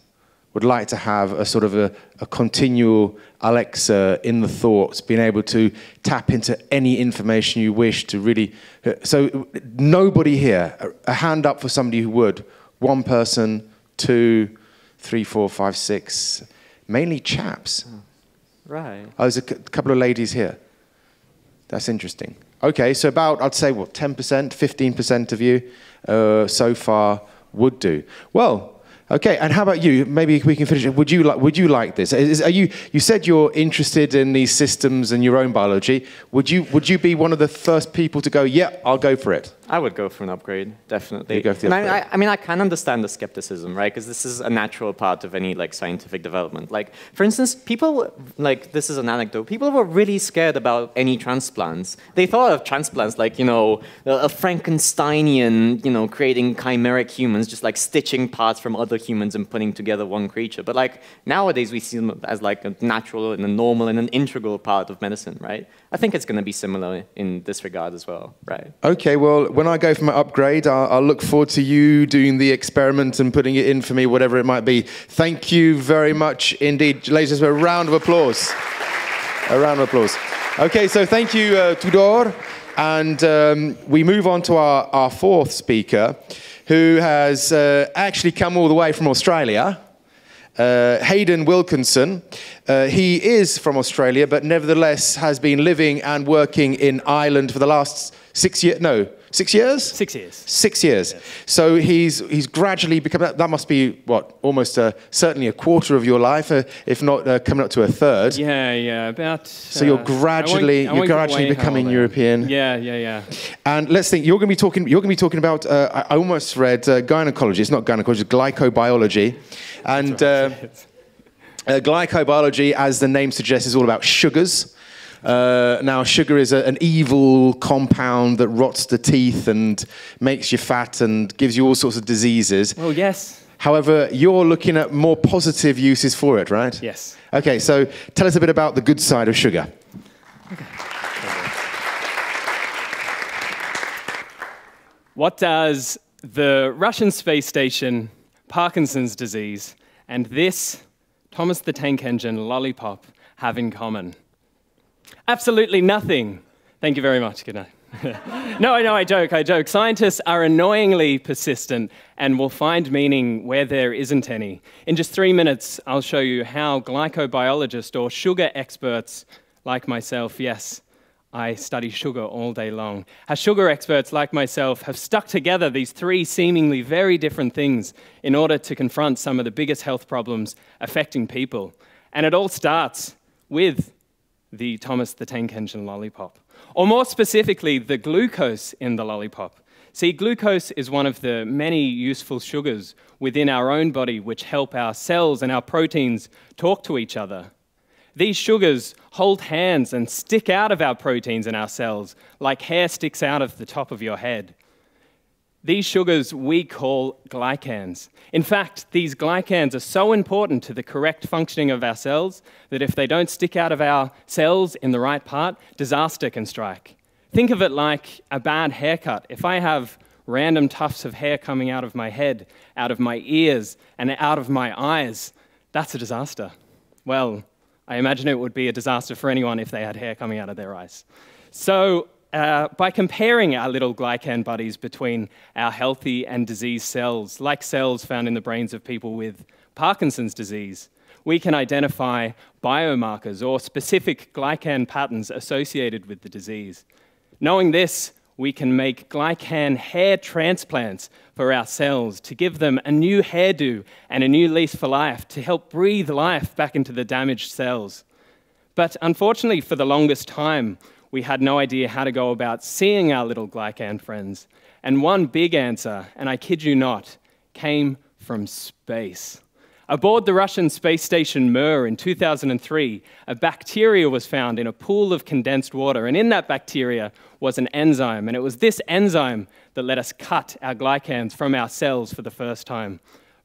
Would like to have a sort of a continual Alexa in the thoughts, being able to tap into any information you wish to really... So nobody here, a hand up for somebody who would. One person, 2... 3, 4, 5, 6, mainly chaps. Oh, right. Oh, there's a couple of ladies here. That's interesting. Okay, so about, I'd say, what, 10%, 15% of you so far would do. Well, okay, and how about you? Maybe we can finish it. Would you like this? You said you're interested in these systems and your own biology. Would you be one of the first people to go, yeah, I'll go for it? I would go for an upgrade, definitely. You go for the upgrade. I mean, I can understand the skepticism, right? Because this is a natural part of any like scientific development. Like, for instance, people, like, this is an anecdote, people were really scared about any transplants. They thought of transplants like, a Frankensteinian, creating chimeric humans, just like stitching parts from other humans and putting together one creature. But like, nowadays we see them as like a natural and a normal and an integral part of medicine, right? I think it's going to be similar in this regard as well, right? Okay, well, when I go for my upgrade, I'll look forward to you doing the experiment and putting it in for me, whatever it might be. Thank you very much indeed. Ladies and gentlemen, a round of applause. A round of applause. Okay, so thank you, Tudor. And we move on to our fourth speaker, who has actually come all the way from Australia. Hayden Wilkinson. He is from Australia, but nevertheless has been living and working in Ireland for the last 6 years. No, 6 years? 6 years. 6 years. Yes. So he's gradually become, that must be, what, almost certainly a quarter of your life, if not coming up to a third. Yeah, about... So you're gradually becoming European. Yeah. And let's think, you're going to be talking about, I almost read gynecology. It's not gynecology, it's glycobiology. And glycobiology, as the name suggests, is all about sugars. Now, sugar is an evil compound that rots the teeth and makes you fat and gives you all sorts of diseases. Well, yes. However, you're looking at more positive uses for it, right? Yes. Okay, so tell us a bit about the good side of sugar. Okay. What does the Russian space station, Parkinson's disease, and this Thomas the Tank Engine lollipop have in common? Absolutely nothing. Thank you very much. Good night. No, I joke. Scientists are annoyingly persistent and will find meaning where there isn't any. In just 3 minutes, I'll show you how glycobiologists or sugar experts like myself, yes, I study sugar all day long, how sugar experts like myself have stuck together these three seemingly very different things in order to confront some of the biggest health problems affecting people. And it all starts with the Thomas the Tank Engine lollipop. Or more specifically, the glucose in the lollipop. See, glucose is one of the many useful sugars within our own body which help our cells and our proteins talk to each other. These sugars hold hands and stick out of our proteins in our cells like hair sticks out of the top of your head. These sugars we call glycans. In fact, these glycans are so important to the correct functioning of our cells that if they don't stick out of our cells in the right part, disaster can strike. Think of it like a bad haircut. If I have random tufts of hair coming out of my head, out of my ears, and out of my eyes, that's a disaster. Well, I imagine it would be a disaster for anyone if they had hair coming out of their eyes. So, by comparing our little glycan buddies between our healthy and diseased cells, like cells found in the brains of people with Parkinson's disease, we can identify biomarkers or specific glycan patterns associated with the disease. Knowing this, we can make glycan hair transplants for our cells to give them a new hairdo and a new lease for life to help breathe life back into the damaged cells. But unfortunately, for the longest time, we had no idea how to go about seeing our little glycan friends. And one big answer, and I kid you not, came from space. Aboard the Russian space station Mir in 2003, a bacteria was found in a pool of condensed water, and in that bacteria was an enzyme, and it was this enzyme that let us cut our glycans from our cells for the first time.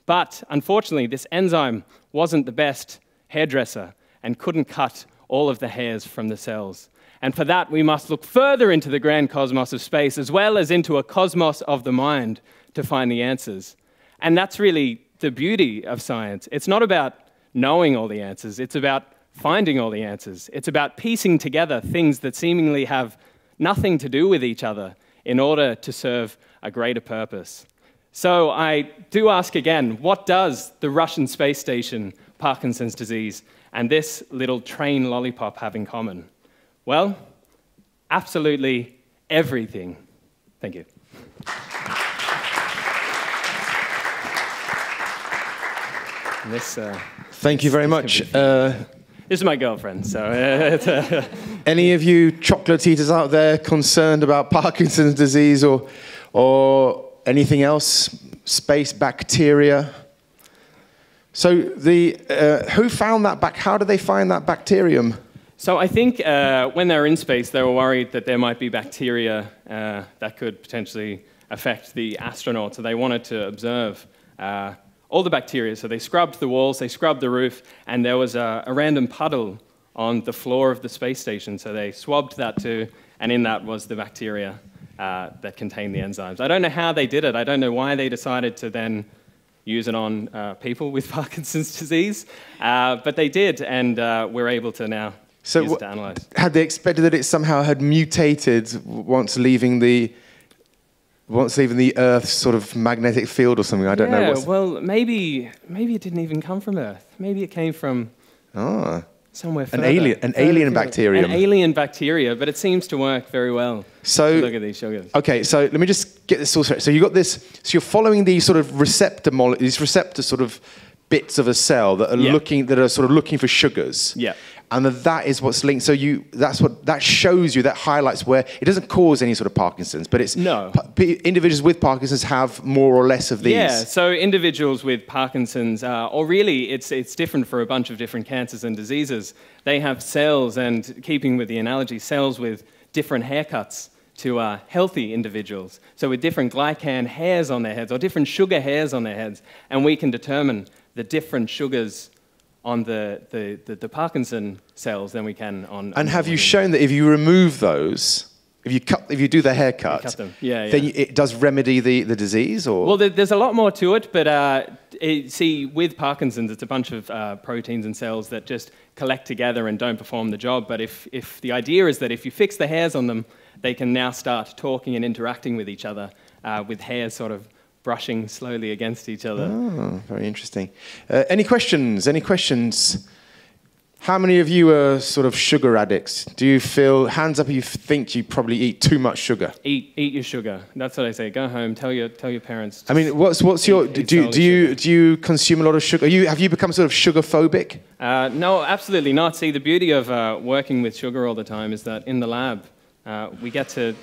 But unfortunately, this enzyme wasn't the best hairdresser and couldn't cut all of the hairs from the cells. And for that, we must look further into the grand cosmos of space, as well as into a cosmos of the mind, to find the answers. And that's really the beauty of science. It's not about knowing all the answers, it's about finding all the answers. It's about piecing together things that seemingly have nothing to do with each other in order to serve a greater purpose. So I do ask again, what does the Russian space station, Parkinson's disease, and this little train lollipop have in common? Well, absolutely everything. Thank you. Thank you very much. This is my girlfriend, so... Any of you chocolate eaters out there concerned about Parkinson's disease or anything else? Space bacteria? So who found that how did they find that bacterium? So I think when they were in space, they were worried that there might be bacteria that could potentially affect the astronauts, so they wanted to observe all the bacteria. So they scrubbed the walls, they scrubbed the roof, and there was a random puddle on the floor of the space station. So they swabbed that too, and in that was the bacteria that contained the enzymes. I don't know how they did it. I don't know why they decided to then use it on people with Parkinson's disease, but they did, and we're able to now use it to analyze. Had they expected that it somehow had mutated once leaving the Earth's sort of magnetic field or something? I don't know. Well, maybe it didn't even come from Earth. Maybe it came from somewhere further. An alien bacterium. An alien bacteria, but it seems to work very well. So look at these sugars. Okay, so let me just get this all straight. So you got this. So you're following these sort of these receptor sort of bits of a cell that are sort of looking for sugars. Yeah. And that is what's linked. So that shows you, that highlights where it doesn't cause any sort of Parkinson's, but it's individuals with Parkinson's have more or less of these. Yeah, so individuals with Parkinson's, or really it's different for a bunch of different cancers and diseases. They have cells, and keeping with the analogy, cells with different haircuts to healthy individuals. So with different glycan hairs on their heads, or different sugar hairs on their heads, and we can determine the different sugars on the Parkinson cells than we can on. And have you shown that if you remove those, if you do the haircut, them. Yeah, then it does remedy the disease, or? Well, there's a lot more to it, but see, with Parkinson's, it's a bunch of proteins and cells that just collect together and don't perform the job. But if the idea is that if you fix the hairs on them, they can now start talking and interacting with each other, with hairs sort of brushing slowly against each other. Oh, very interesting. Any questions? Any questions? How many of you are sort of sugar addicts? Do you feel, hands up if you think you probably eat too much sugar? Eat your sugar. That's what I say. Go home, tell your parents. I mean, what's your, do you consume a lot of sugar? Have you become sort of sugar phobic? No, absolutely not. See, the beauty of working with sugar all the time is that in the lab, we get to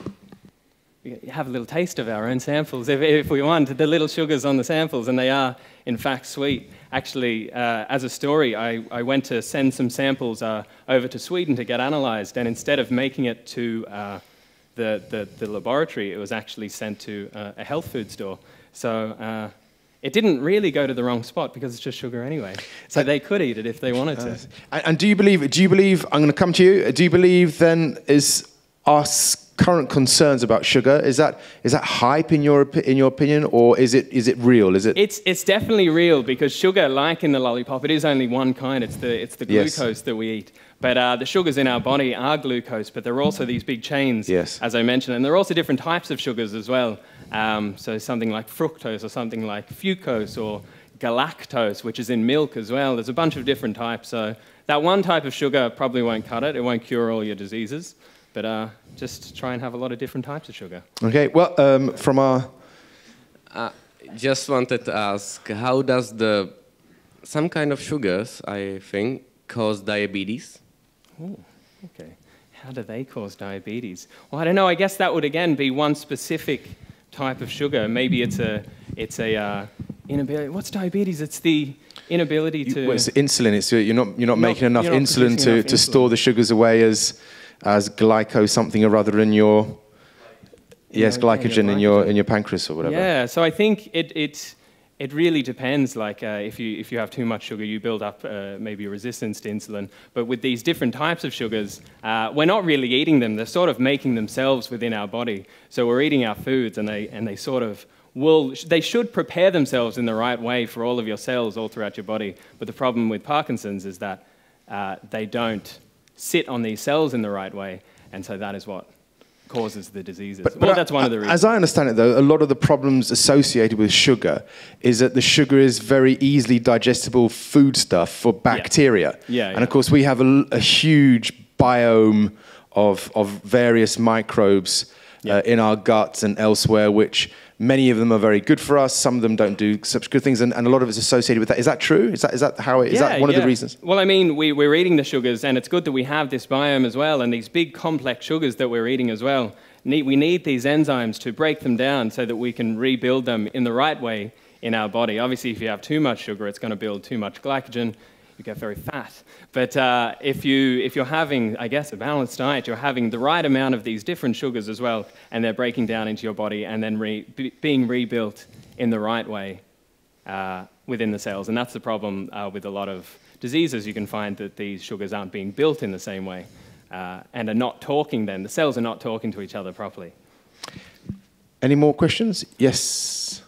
have a little taste of our own samples if we want, the little sugars on the samples, and they are, in fact, sweet. Actually, as a story, I went to send some samples over to Sweden to get analyzed, and instead of making it to the laboratory, it was actually sent to a health food store. So it didn't really go to the wrong spot because it's just sugar anyway. So they could eat it if they wanted to. And do you believe, I'm going to come to you, do you believe then our current concerns about sugar, is that hype in your opinion, or is it real? It's definitely real, because sugar, like in the lollipop, it is only one kind. It's the glucose that we eat. But the sugars in our body are glucose, but there are also these big chains, as I mentioned, and there are also different types of sugars as well. So something like fructose, or something like fucose, or galactose, which is in milk as well. There's a bunch of different types. So that one type of sugar probably won't cut it. It won't cure all your diseases. But just try and have a lot of different types of sugar. Okay, well, from our... just wanted to ask, how does some kind of sugars, I think, cause diabetes? Oh, okay. How do they cause diabetes? Well, I don't know. I guess that would, again, be one specific type of sugar. Maybe it's a inability... What's diabetes? It's the inability to... Well, it's insulin. You're not making enough insulin to store the sugars away as glyco something or other in your glycogen in your pancreas or whatever. Yeah, so I think it really depends. Like if you have too much sugar, you build up maybe a resistance to insulin. But with these different types of sugars, we're not really eating them. They're sort of making themselves within our body. So we're eating our foods, and they sort of they should prepare themselves in the right way for all of your cells all throughout your body. But the problem with Parkinson's is that they don't sit on these cells in the right way, and so that is what causes the diseases. But that's one of the reasons. As I understand it, though, a lot of the problems associated with sugar is that the sugar is very easily digestible foodstuff for bacteria. And of course, we have a huge biome of various microbes in our guts and elsewhere, which many of them are very good for us. Some of them don't do such good things, and a lot of it's associated with that. Is that true? Is that how it is? That one of the reasons? Well, I mean, we're eating the sugars, and it's good that we have this biome as well, and these big complex sugars that we're eating as well. We need these enzymes to break them down so that we can rebuild them in the right way in our body. Obviously, if you have too much sugar, it's going to build too much glycogen. You get very fat. But if you're having, I guess, a balanced diet, you're having the right amount of these different sugars as well, and they're breaking down into your body and then being rebuilt in the right way within the cells. And that's the problem with a lot of diseases. You can find that these sugars aren't being built in the same way and are not talking then. The cells are not talking to each other properly. Any more questions? Yes.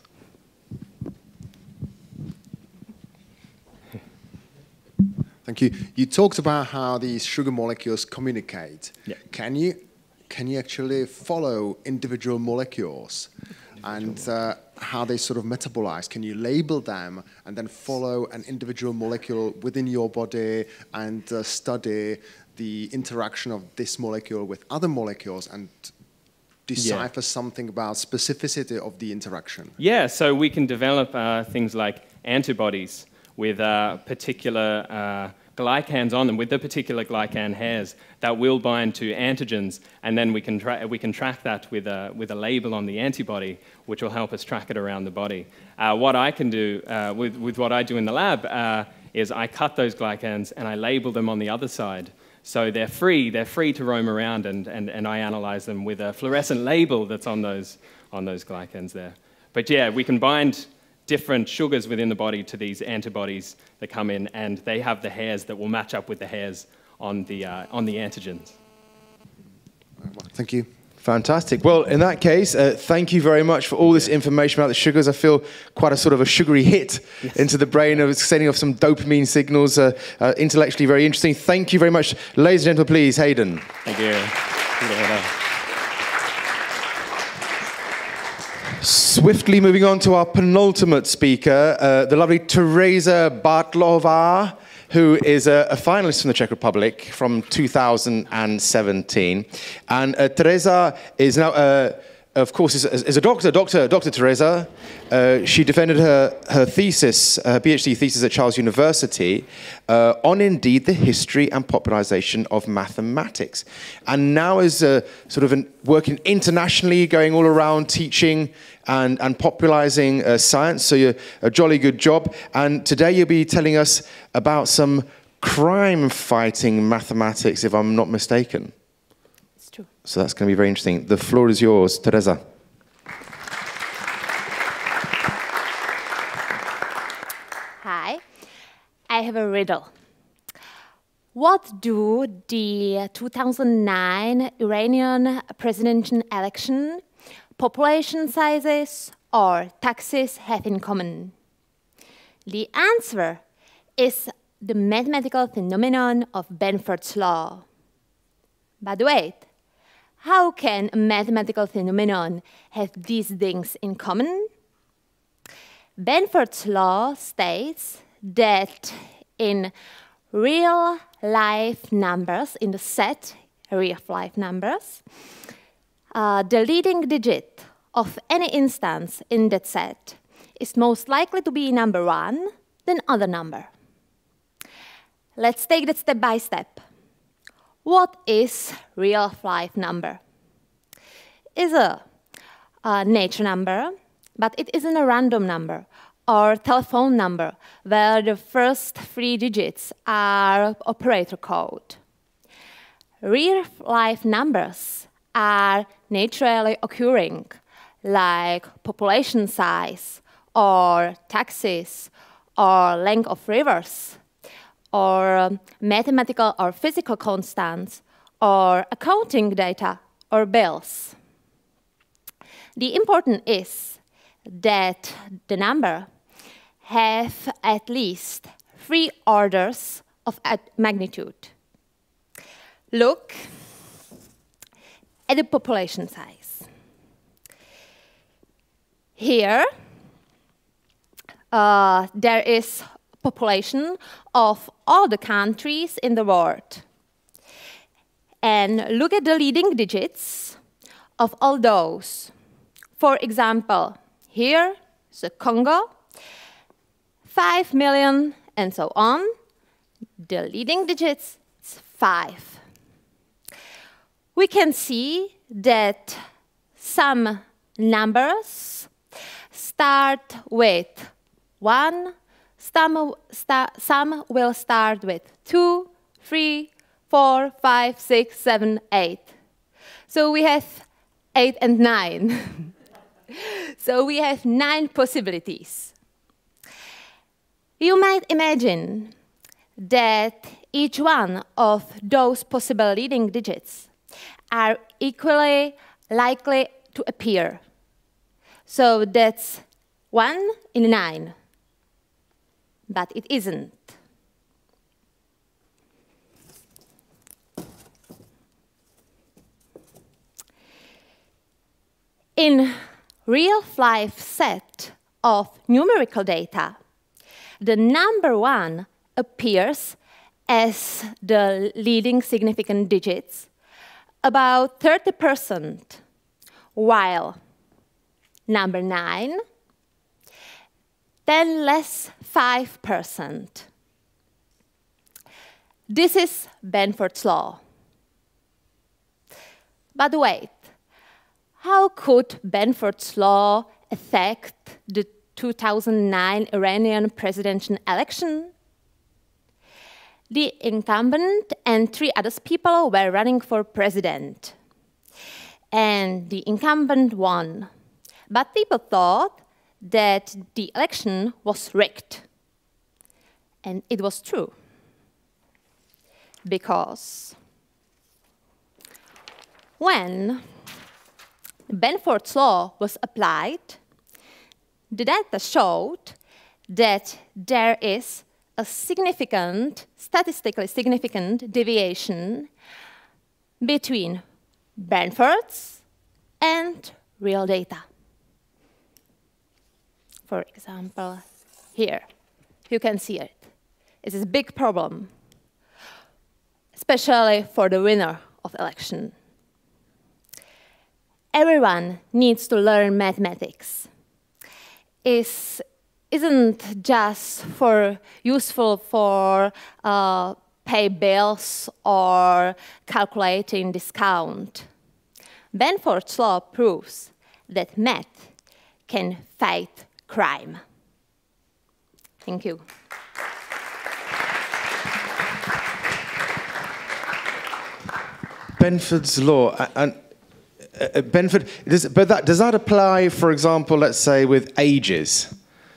Thank you. You talked about how these sugar molecules communicate. Yeah. Can you actually follow individual molecules and how they sort of metabolize? Can you label them and then follow an individual molecule within your body and study the interaction of this molecule with other molecules and decipher something about specificity of the interaction? Yeah, so we can develop things like antibodies with particular glycans on them, with the particular glycan hairs that will bind to antigens, and then we can track that with a label on the antibody, which will help us track it around the body. What I can do with what I do in the lab is I cut those glycans and I label them on the other side. So they're free to roam around, and I analyze them with a fluorescent label that's on those glycans there. But yeah, we can bind different sugars within the body to these antibodies that come in, and they have the hairs that will match up with the hairs on the antigens. Thank you. Fantastic. Well, in that case, thank you very much for all this information about the sugars. I feel quite a sort of a sugary hit into the brain of sending off some dopamine signals. Intellectually very interesting. Thank you very much. Ladies and gentlemen, please, Hayden. Thank you. Swiftly moving on to our penultimate speaker, the lovely Teresa Bartlová, who is a finalist from the Czech Republic from 2017. And Teresa is now, of course, is a doctor, Dr. Teresa. She defended her thesis, her PhD thesis at Charles University on, indeed, the history and popularization of mathematics. And now is sort of working internationally, going all around teaching and popularizing science, so you're a jolly good job. And today you'll be telling us about some crime-fighting mathematics, if I'm not mistaken. It's true. So that's going to be very interesting. The floor is yours, Teresa. Hi. I have a riddle. What do the 2009 Iranian presidential election, population sizes, or taxes have in common? The answer is the mathematical phenomenon of Benford's law. But wait, how can a mathematical phenomenon have these things in common? Benford's law states that in real-life numbers, in the set real-life numbers, the leading digit of any instance in that set is most likely to be number 1 than other number. Let's take that step by step. What is real-life number? It's a nature number, but it isn't a random number or telephone number where the first 3 digits are operator code. Real-life numbers are naturally occurring, like population size, or taxes, or length of rivers, or mathematical or physical constants, or accounting data, or bills. The important is that the number have at least 3 orders of magnitude. Look at the population size. Here, there is population of all the countries in the world. And look at the leading digits of all those. For example, here is the Congo, 5 million, and so on. The leading digits is 5. We can see that some numbers start with 1, some will start with 2, 3, 4, 5, 6, 7, 8. So we have 8 and 9. So we have 9 possibilities. You might imagine that each one of those possible leading digits are equally likely to appear. So that's 1 in 9. But it isn't. In real-life set of numerical data, the number 1 appears as the leading significant digits, about 30%, while number 9, 10 less 5%. This is Benford's law. But wait, how could Benford's law affect the 2009 Iranian presidential election? The incumbent and 3 other people were running for president. And the incumbent won. But people thought that the election was rigged. And it was true. Because when Benford's law was applied, the data showed that there is a significant, statistically significant deviation between Benford's and real data. For example, here, you can see it. It is a big problem, especially for the winner of the election. Everyone needs to learn mathematics. Isn't just useful for pay bills or calculating discount. Benford's law proves that math can fight crime. Thank you. Benford's law, and Benford, does that apply, for example, let's say with ages?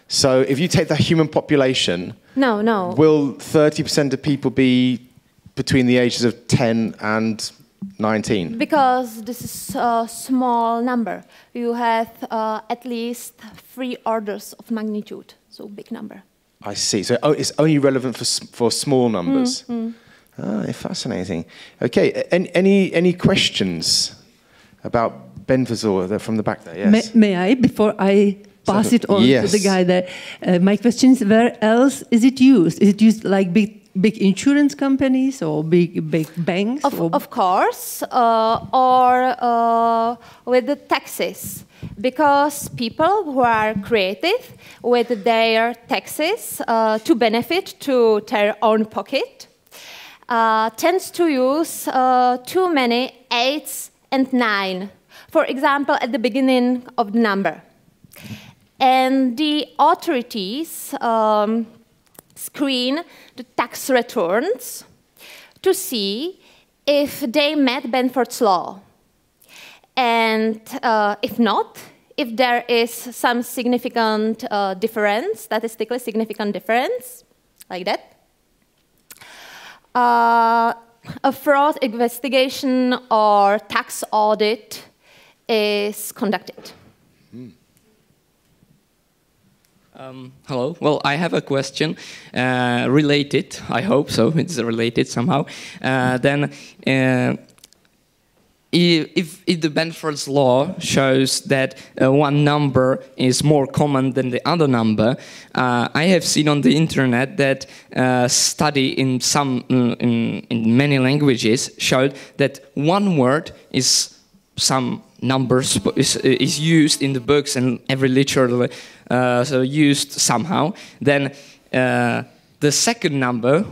So if you take the human population, no. Will 30% of people be between the ages of 10 and 19? Because this is a small number. You have at least 3 orders of magnitude, so big number. I see. So it's only relevant for small numbers. Ah, fascinating. Okay. Any questions about Benford's law from the back there? Yes. May I, before I pass it on to the guy there, my question is, where else is it used? Is it used like big insurance companies or big banks? Of course, or with the taxes. Because people who are creative with their taxes to benefit to their own pocket tends to use too many 8s and 9, for example, at the beginning of the number. And the authorities screen the tax returns to see if they met Benford's law. And if not, if there is some significant difference, statistically significant difference, like that, a fraud investigation or tax audit is conducted. Hello. Well, I have a question related. I hope so. It's related somehow. If the Benford's law shows that one number is more common than the other number, I have seen on the internet that study in many languages showed that one word is some numbers is used in the books and every literature so used somehow. Then the second number,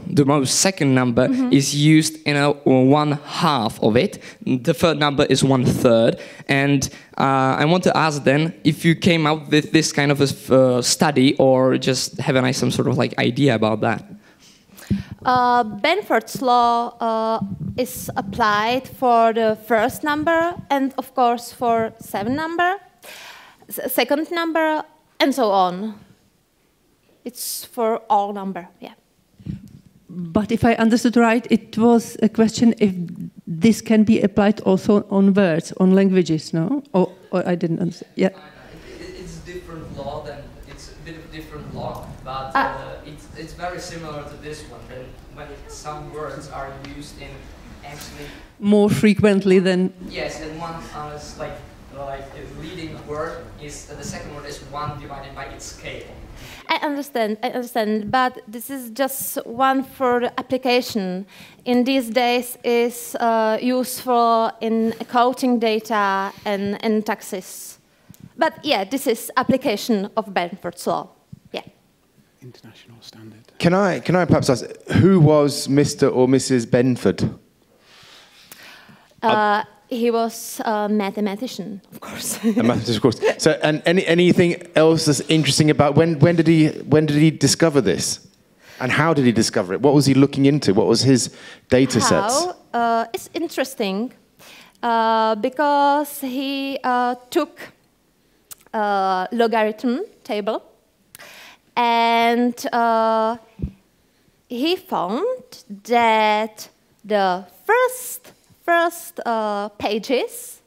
is used in 1/2 of it. The third number is 1/3. And I want to ask then if you came up with this kind of a study or just have some sort of idea about that. Benford's law is applied for the first number and, of course, for second number, and so on. It's for all number, yeah. But if I understood right, it was a question if this can be applied also on words, on languages, no? Or I didn't understand. Yeah. It's different law. It's a bit of different law, but it's very similar to this one. Then when some words are used in actually more frequently than. Yes, and one is like leading word is, the second word is 1 divided by its scale. I understand, but this is just one for the application. In these days, is useful in coding data and in taxes. But yeah, this is application of Benford's law. Yeah. International standard. Can I perhaps ask, who was Mr. or Mrs. Benford? He was a mathematician, of course. A mathematician, of course. So, and anything else that's interesting about when did he discover this, and how did he discover it? What was he looking into? What was his data sets? It's interesting because he took a logarithm table, and he found that the first pages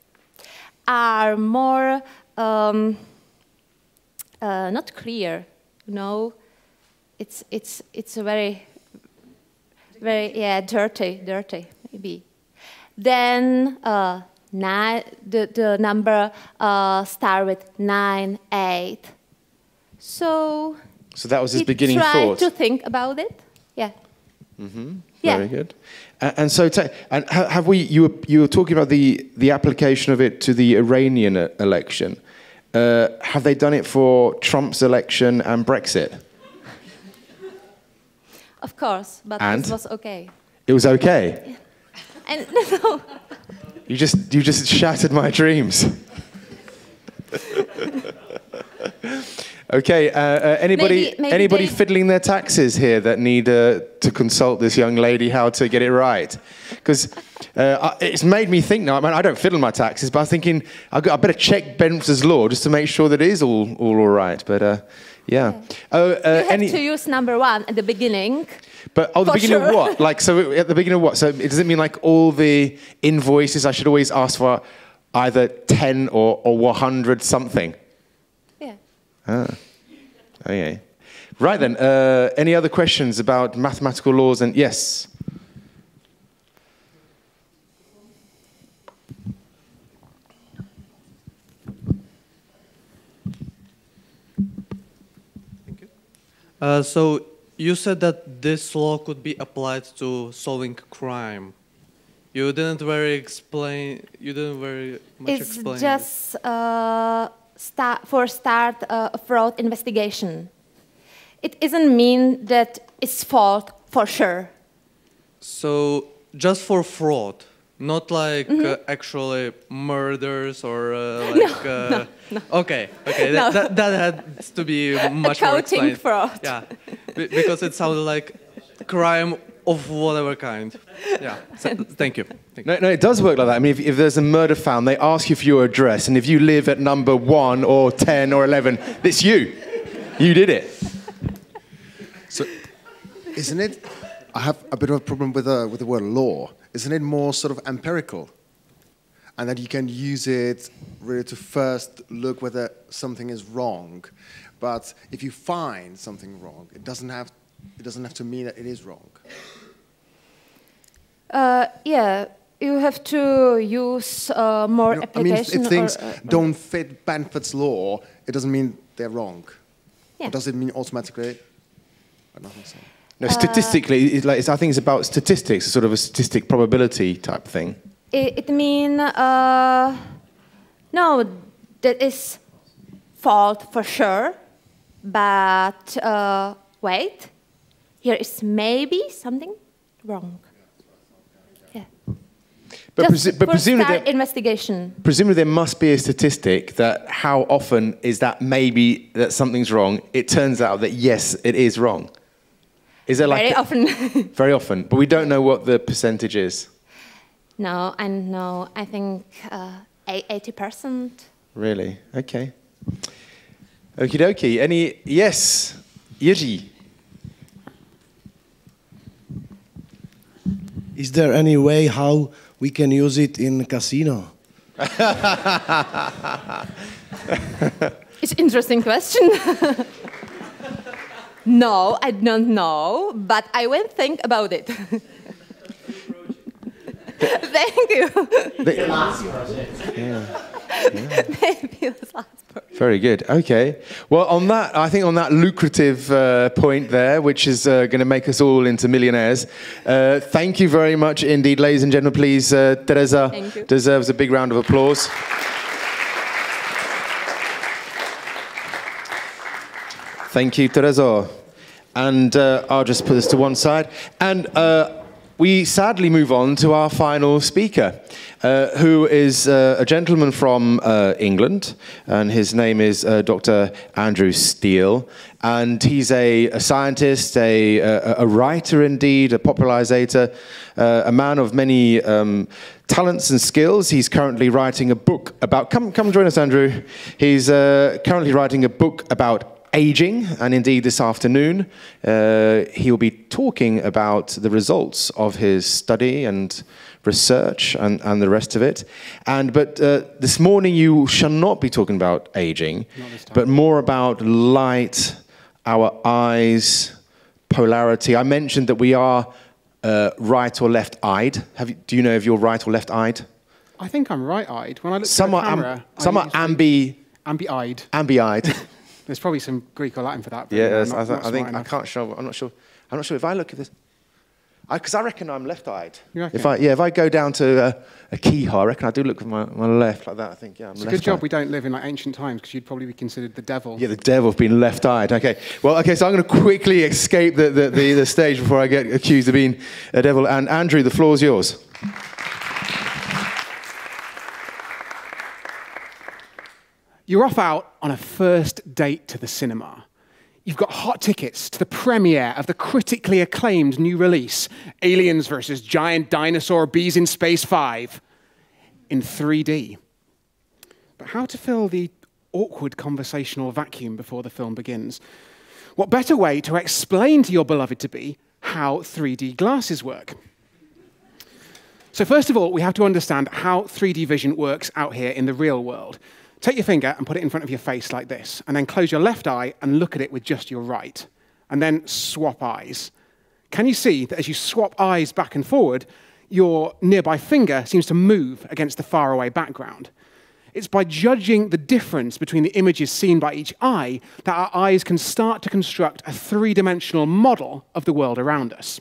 are more not clear. No, it's a very dirty maybe. Then the number start with 9, 8. So that was his beginning thought. thought. To think about it. Yeah. Mm-hmm. Yeah. Very good. And so, have we? You were talking about the application of it to the Iranian election. Have they done it for Trump's election and Brexit? Of course, but it was okay. It was okay. Yeah. And no. You just shattered my dreams. Okay, anybody fiddling their taxes here that need to consult this young lady how to get it right? Because it's made me think now. I mean, I don't fiddle my taxes, but I'm thinking I better check Benford's law just to make sure that it is all right. But yeah. You have to use number 1 at the beginning. But the beginning of what? Like, so at the beginning of what? So does it mean like all the invoices I should always ask for either 10 or 100 something? Okay. Right then, any other questions about mathematical laws? And yes? Thank you. So you said that this law could be applied to solving crime. You didn't very much explain It's just start a fraud investigation. It doesn't mean that it's fault for sure. So just for fraud, not like actually murders or like. No. Okay. No. That has to be much more explained. Fraud. Yeah, because it sounded like crime of whatever kind. Yeah. So, thank you. No, it does work like that. I mean, if there's a murder found, they ask you for your address, and if you live at number 1 or 10 or 11, it's you. You did it. So, isn't it? I have a bit of a problem with the word law. Isn't it more sort of empirical, and that you can use it really to first look whether something is wrong, but if you find something wrong, it doesn't have to mean that it is wrong. Yeah, you have to use more application. I mean, if things don't fit Benford's law, it doesn't mean they're wrong. Yeah. Or does it mean automatically? I don't think so. No, statistically, I think it's about statistics, sort of a statistic probability type thing. It means, no, that is fault for sure, but wait, here is maybe something wrong. Yeah. But presumably, investigation. Presumably there must be a statistic that how often is that maybe that something's wrong, it turns out that yes, it is wrong. Is there like very often? Very often, but we don't know what the percentage is. No, I think 80%. Really? Okay. Okie dokie. Any? Yes, Jiří. Is there any way how we can use it in casino? It's an interesting question. No, I don't know, but I will think about it. Thank you. Yeah. Maybe the last part. Very good. Okay. Well, I think on that lucrative point there, which is going to make us all into millionaires, thank you very much indeed, ladies and gentlemen. Please, Teresa deserves a big round of applause. Thank you, Teresa. And I'll just put this to one side. And we sadly move on to our final speaker, who is a gentleman from England, and his name is Dr. Andrew Steele. And he's a scientist, a writer indeed, a popularizer, a man of many talents and skills. He's currently writing a book about, come join us, Andrew. He's currently writing a book about aging, and indeed this afternoon he will be talking about the results of his study and research and the rest of it. But this morning you shall not be talking about aging, but more about light, our eyes, polarity. I mentioned that we are right or left-eyed. Do you know if you're right or left-eyed? I think I'm right-eyed. When I look at the camera, some are ambi-eyed. Ambi-eyed. There's probably some Greek or Latin for that. But yeah, I think I can't show. I'm not sure if I look at this, because I reckon I'm left-eyed. You reckon? If I go down to a keyhole, I reckon I do look with my left like that. I think I'm left-eyed. It's a good job we don't live in like ancient times, because you'd probably be considered the devil. Yeah, the devil being left-eyed. Okay, well, so I'm going to quickly escape the stage before I get accused of being a devil. And Andrew, the floor is yours. You're off out on a first date to the cinema. You've got hot tickets to the premiere of the critically acclaimed new release, Aliens vs. Giant Dinosaur Bees in Space 5, in 3D. But how to fill the awkward conversational vacuum before the film begins? What better way to explain to your beloved-to-be how 3D glasses work? So first of all, we have to understand how 3D vision works out here in the real world. Take your finger and put it in front of your face like this, and then close your left eye and look at it with just your right, and then swap eyes. Can you see that as you swap eyes back and forward, your nearby finger seems to move against the faraway background? It's by judging the difference between the images seen by each eye that our eyes can start to construct a three-dimensional model of the world around us.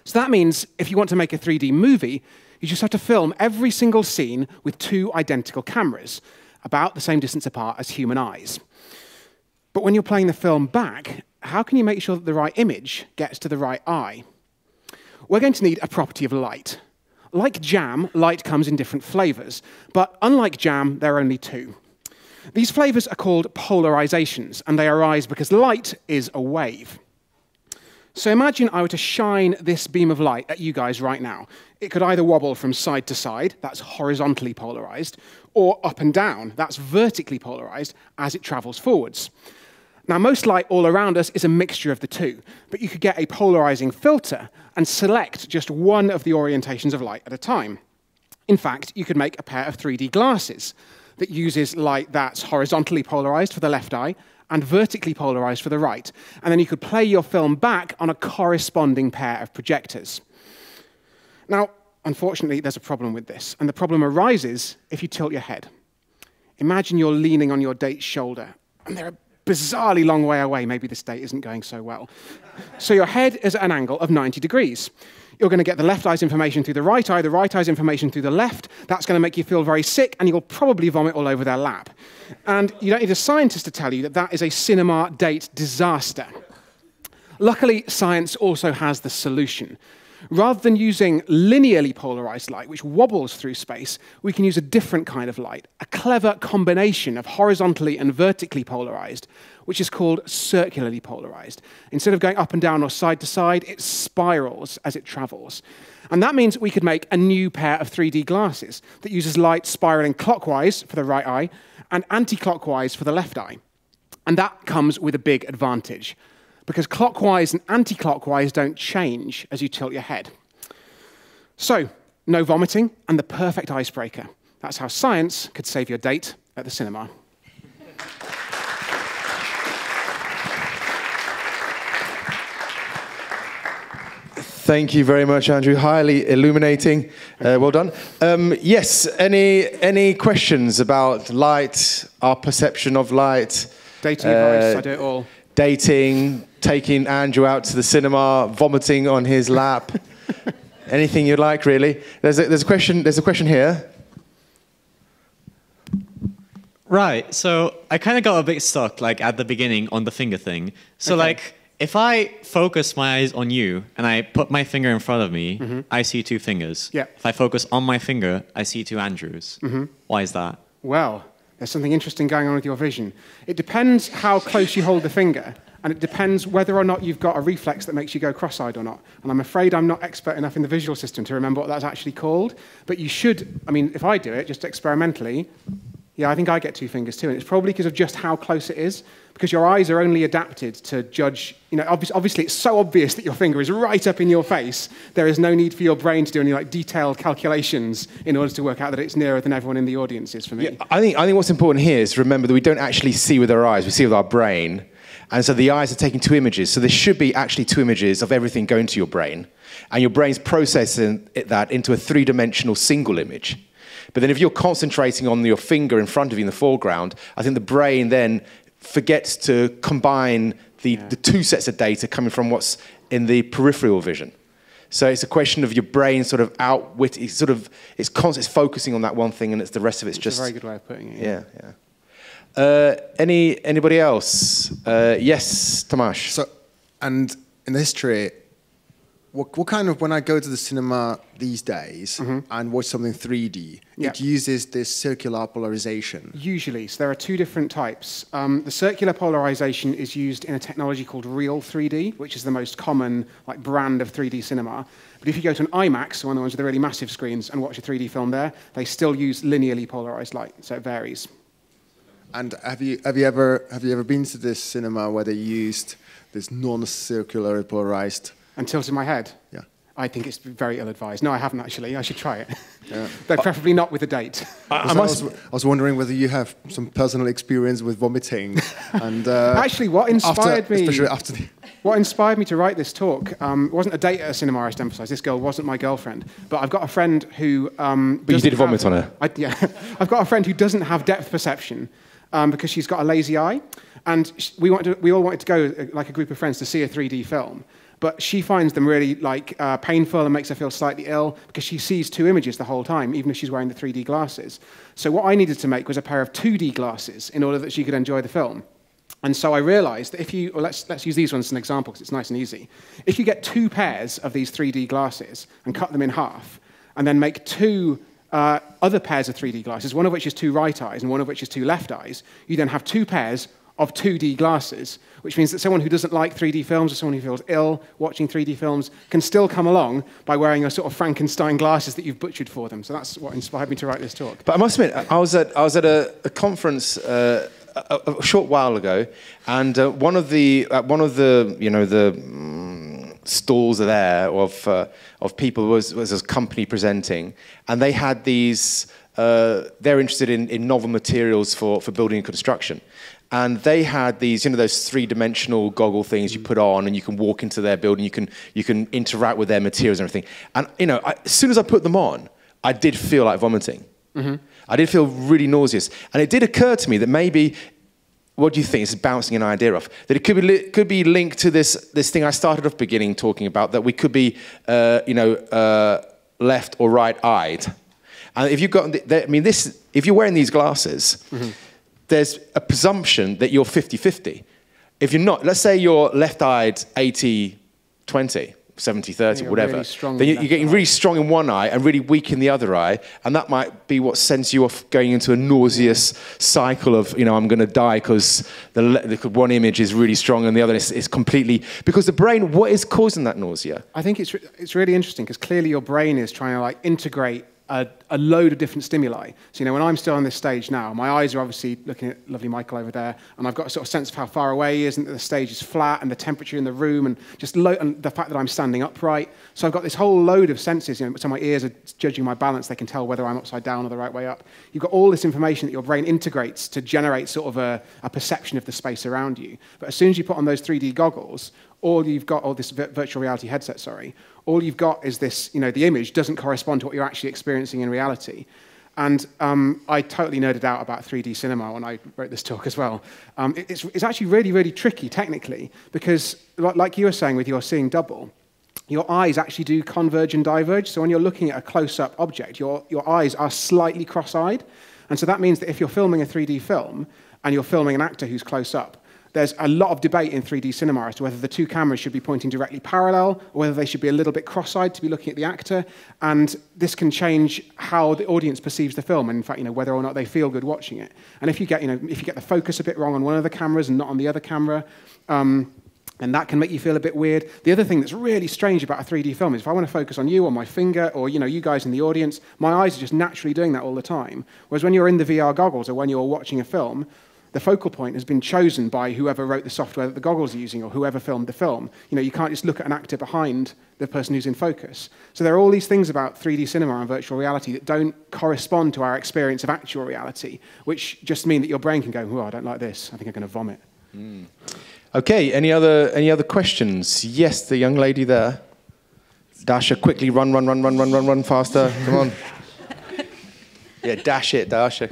So that means if you want to make a 3D movie, you just have to film every single scene with two identical cameras, about the same distance apart as human eyes. But when you're playing the film back, how can you make sure that the right image gets to the right eye? We're going to need a property of light. Like jam, light comes in different flavors, but unlike jam, there are only two. These flavors are called polarizations, and they arise because light is a wave. So imagine I were to shine this beam of light at you guys right now. It could either wobble from side to side, that's horizontally polarized, or up and down, that's vertically polarized, as it travels forwards. Now, most light all around us is a mixture of the two, but you could get a polarizing filter and select just one of the orientations of light at a time. In fact, you could make a pair of 3D glasses that uses light that's horizontally polarized for the left eye and vertically polarized for the right. And then you could play your film back on a corresponding pair of projectors. Now, unfortunately, there's a problem with this, and the problem arises if you tilt your head. Imagine you're leaning on your date's shoulder, and they're a bizarrely long way away. Maybe this date isn't going so well. So your head is at an angle of 90 degrees. You're going to get the left eye's information through the right eye's information through the left. That's going to make you feel very sick, and you'll probably vomit all over their lap. And you don't need a scientist to tell you that that is a cinema date disaster. Luckily, science also has the solution. Rather than using linearly polarized light, which wobbles through space, we can use a different kind of light, a clever combination of horizontally and vertically polarized, which is called circularly polarized. Instead of going up and down or side to side, it spirals as it travels. And that means we could make a new pair of 3D glasses that uses light spiraling clockwise for the right eye and anti-clockwise for the left eye. And that comes with a big advantage, because clockwise and anti-clockwise don't change as you tilt your head. So, no vomiting and the perfect icebreaker. That's how science could save your date at the cinema. Thank you very much, Andrew. Highly illuminating. Well done. Yes, any questions about light, our perception of light? Dating advice, I do it all. Dating, taking Andrew out to the cinema, vomiting on his lap. Anything you like, really. There's a question here. Right, so I kind of got a bit stuck, like, at the beginning on the finger thing. So, like, if I focus my eyes on you and I put my finger in front of me, I see two fingers. Yeah. If I focus on my finger, I see two Andrews. Why is that? Well, there's something interesting going on with your vision. It depends how close you hold the finger, and it depends whether or not you've got a reflex that makes you go cross-eyed or not. And I'm afraid I'm not expert enough in the visual system to remember what that's actually called. But you should, I mean, if I do it, just experimentally, yeah, I think I get two fingers too, and it's probably because of just how close it is, because your eyes are only adapted to judge, you know, obviously it's so obvious that your finger is right up in your face, there is no need for your brain to do any like detailed calculations in order to work out that it's nearer than everyone in the audience is for me. Yeah, I think what's important here is to remember that we don't actually see with our eyes, we see with our brain, and so the eyes are taking two images, so there should be actually two images of everything going to your brain, and your brain's processing that into a three-dimensional single image. But then if you're concentrating on your finger in front of you in the foreground, I think the brain then forgets to combine the two sets of data coming from what's in the peripheral vision. So it's a question of your brain sort of it's focusing on that one thing, and it's the rest of it's just... a very good way of putting it. Yeah. Anybody else? Yes, Tomasz. So, and in the history, what kind of, when I go to the cinema these days and watch something 3D, it uses this circular polarization? Usually. So there are two different types. The circular polarization is used in a technology called Real 3D, which is the most common like brand of 3D cinema. But if you go to an IMAX, one of the ones with the really massive screens, and watch a 3D film there, they still use linearly polarized light, so it varies. And have you ever been to this cinema where they used this non-circular polarized? And tilted my head? Yeah. I think it's very ill-advised. No, I haven't actually. I should try it. Yeah. But preferably not with a date. I was wondering whether you have some personal experience with vomiting. And actually, what inspired me, especially after the... what inspired me to write this talk wasn't a date at a cinema. I should emphasise. This girl wasn't my girlfriend, but I've got a friend who. But you did vomit on her. Yeah, I've got a friend who doesn't have depth perception because she's got a lazy eye, and we all wanted to go like a group of friends to see a 3D film. But she finds them really like painful and makes her feel slightly ill because she sees two images the whole time, even if she's wearing the 3D glasses. So what I needed to make was a pair of 2D glasses in order that she could enjoy the film. And so I realized that if you, well, let's use these ones as an example because it's nice and easy. If you get two pairs of these 3D glasses and cut them in half, and then make two other pairs of 3D glasses, one of which is two right eyes and one of which is two left eyes, you then have two pairs of 2D glasses, which means that someone who doesn't like 3D films or someone who feels ill watching 3D films can still come along by wearing your sort of Frankenstein glasses that you've butchered for them. So that's what inspired me to write this talk. But I must admit, I was at a conference a short while ago, and one of the stalls there of people was a company presenting, and they had these. They're interested in novel materials for building and construction. And they had these, those three-dimensional goggle things you put on, and you can walk into their building, you can interact with their materials and everything. And as soon as I put them on, I did feel like vomiting. I did feel really nauseous, and it did occur to me that maybe, what do you think? This is bouncing an idea off that it could be linked to this thing I started off beginning talking about, that we could be, left or right-eyed. And if you've got, if you're wearing these glasses. There's a presumption that you're 50-50. If you're not, let's say you're left-eyed 80-20, 70-30, whatever, really then you're getting really strong in one eye and really weak in the other eye, and that might be what sends you off going into a nauseous cycle of, I'm going to die because the one image is really strong and the other is completely... Because the brain, what is causing that nausea? I think it's really interesting because clearly your brain is trying to like integrate a load of different stimuli. So, when I'm still on this stage now, my eyes are obviously looking at lovely Michael over there, and I've got a sort of sense of how far away he is, and that the stage is flat, and the temperature in the room, and and the fact that I'm standing upright. So I've got this whole load of senses, so my ears are judging my balance. They can tell whether I'm upside down or the right way up. You've got all this information that your brain integrates to generate sort of a perception of the space around you. But as soon as you put on those 3D goggles, all you've got, or this virtual reality headset, sorry, all you've got is this, the image doesn't correspond to what you're actually experiencing in reality. And I totally nerded out about 3D cinema when I wrote this talk as well. It's actually really, really tricky technically, because like you were saying with your seeing double, your eyes actually do converge and diverge. So when you're looking at a close-up object, your eyes are slightly cross-eyed. And so that means that if you're filming a 3D film and you're filming an actor who's close up, there's a lot of debate in 3D cinema as to whether the two cameras should be pointing directly parallel or whether they should be a little bit cross-eyed to be looking at the actor. And this can change how the audience perceives the film, and in fact, whether or not they feel good watching it. And if you get, if you get the focus a bit wrong on one of the cameras and not on the other camera, and that can make you feel a bit weird. The other thing that's really strange about a 3D film is if I want to focus on you, on my finger, or you guys in the audience, my eyes are just naturally doing that all the time. Whereas when you're in the VR goggles or when you're watching a film, the focal point has been chosen by whoever wrote the software that the goggles are using or whoever filmed the film. You can't just look at an actor behind the person who's in focus. So there are all these things about 3D cinema and virtual reality that don't correspond to our experience of actual reality, which just mean that your brain can go, oh, I don't like this. I think I'm going to vomit. Mm. Okay, any other questions? Yes, the young lady there. Dasha, quickly run faster. Come on. Yeah, dash it, Dasha.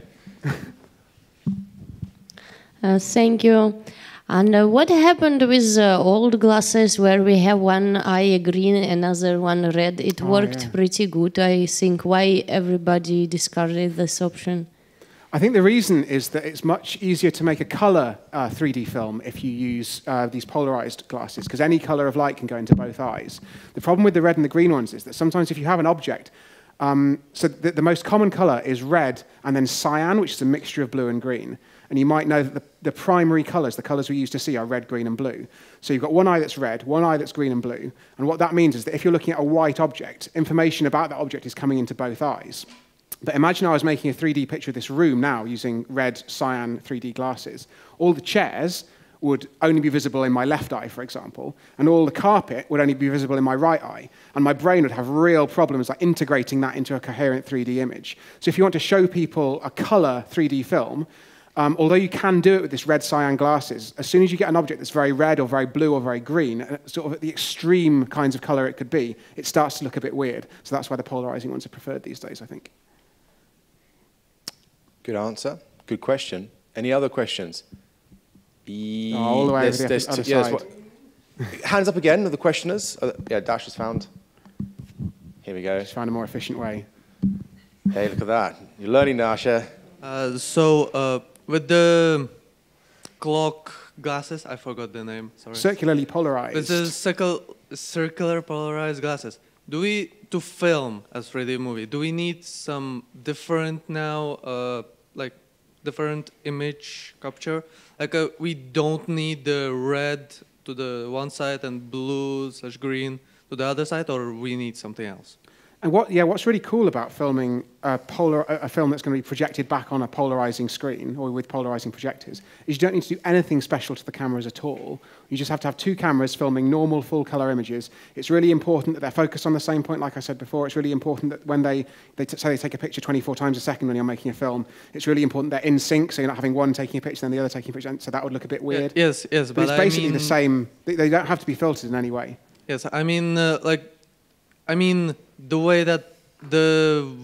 Thank you. And what happened with old glasses where we have one eye green, another one red? It worked pretty good, I think. Why everybody discarded this option? I think the reason is that it's much easier to make a color 3D film if you use these polarized glasses, because any color of light can go into both eyes. The problem with the red and the green ones is that sometimes if you have an object, so the most common color is red and then cyan, which is a mixture of blue and green. And you might know that the primary colors, the colors we use to see, are red, green, and blue. So you've got one eye that's red, one eye that's green and blue. And what that means is that if you're looking at a white object, information about that object is coming into both eyes. But imagine I was making a 3D picture of this room now using red, cyan 3D glasses. All the chairs would only be visible in my left eye, for example, and all the carpet would only be visible in my right eye. And my brain would have real problems like integrating that into a coherent 3D image. So if you want to show people a color 3D film, although you can do it with this red cyan glasses, as soon as you get an object that's very red or very blue or very green, sort of at the extreme kinds of color it could be, it starts to look a bit weird. So that's why the polarizing ones are preferred these days, I think. Good answer. Good question. Any other questions? All the way over the other side. Hands up again of the questioners. Yeah, Dash has found. Here we go. Just found a more efficient way. Hey, look at that. You're learning, Dasha. With the clock glasses, I forgot the name. Sorry. Circularly polarized. With the circular polarized glasses, to film a 3D movie, do we need some different now, like different image capture? Like we don't need the red to the one side and blue/green to the other side, or we need something else? And what's really cool about filming a film that's going to be projected back on a polarizing screen or with polarizing projectors is you don't need to do anything special to the cameras at all. You just have to have two cameras filming normal full-color images. It's really important that they're focused on the same point, like I said before. It's really important that when say they take a picture 24 times a second when you're making a film, it's really important they're in sync, so you're not having one taking a picture then the other taking a picture, so that would look a bit weird. Yes, but it's basically the same. They don't have to be filtered in any way. Yes, I mean, the way that the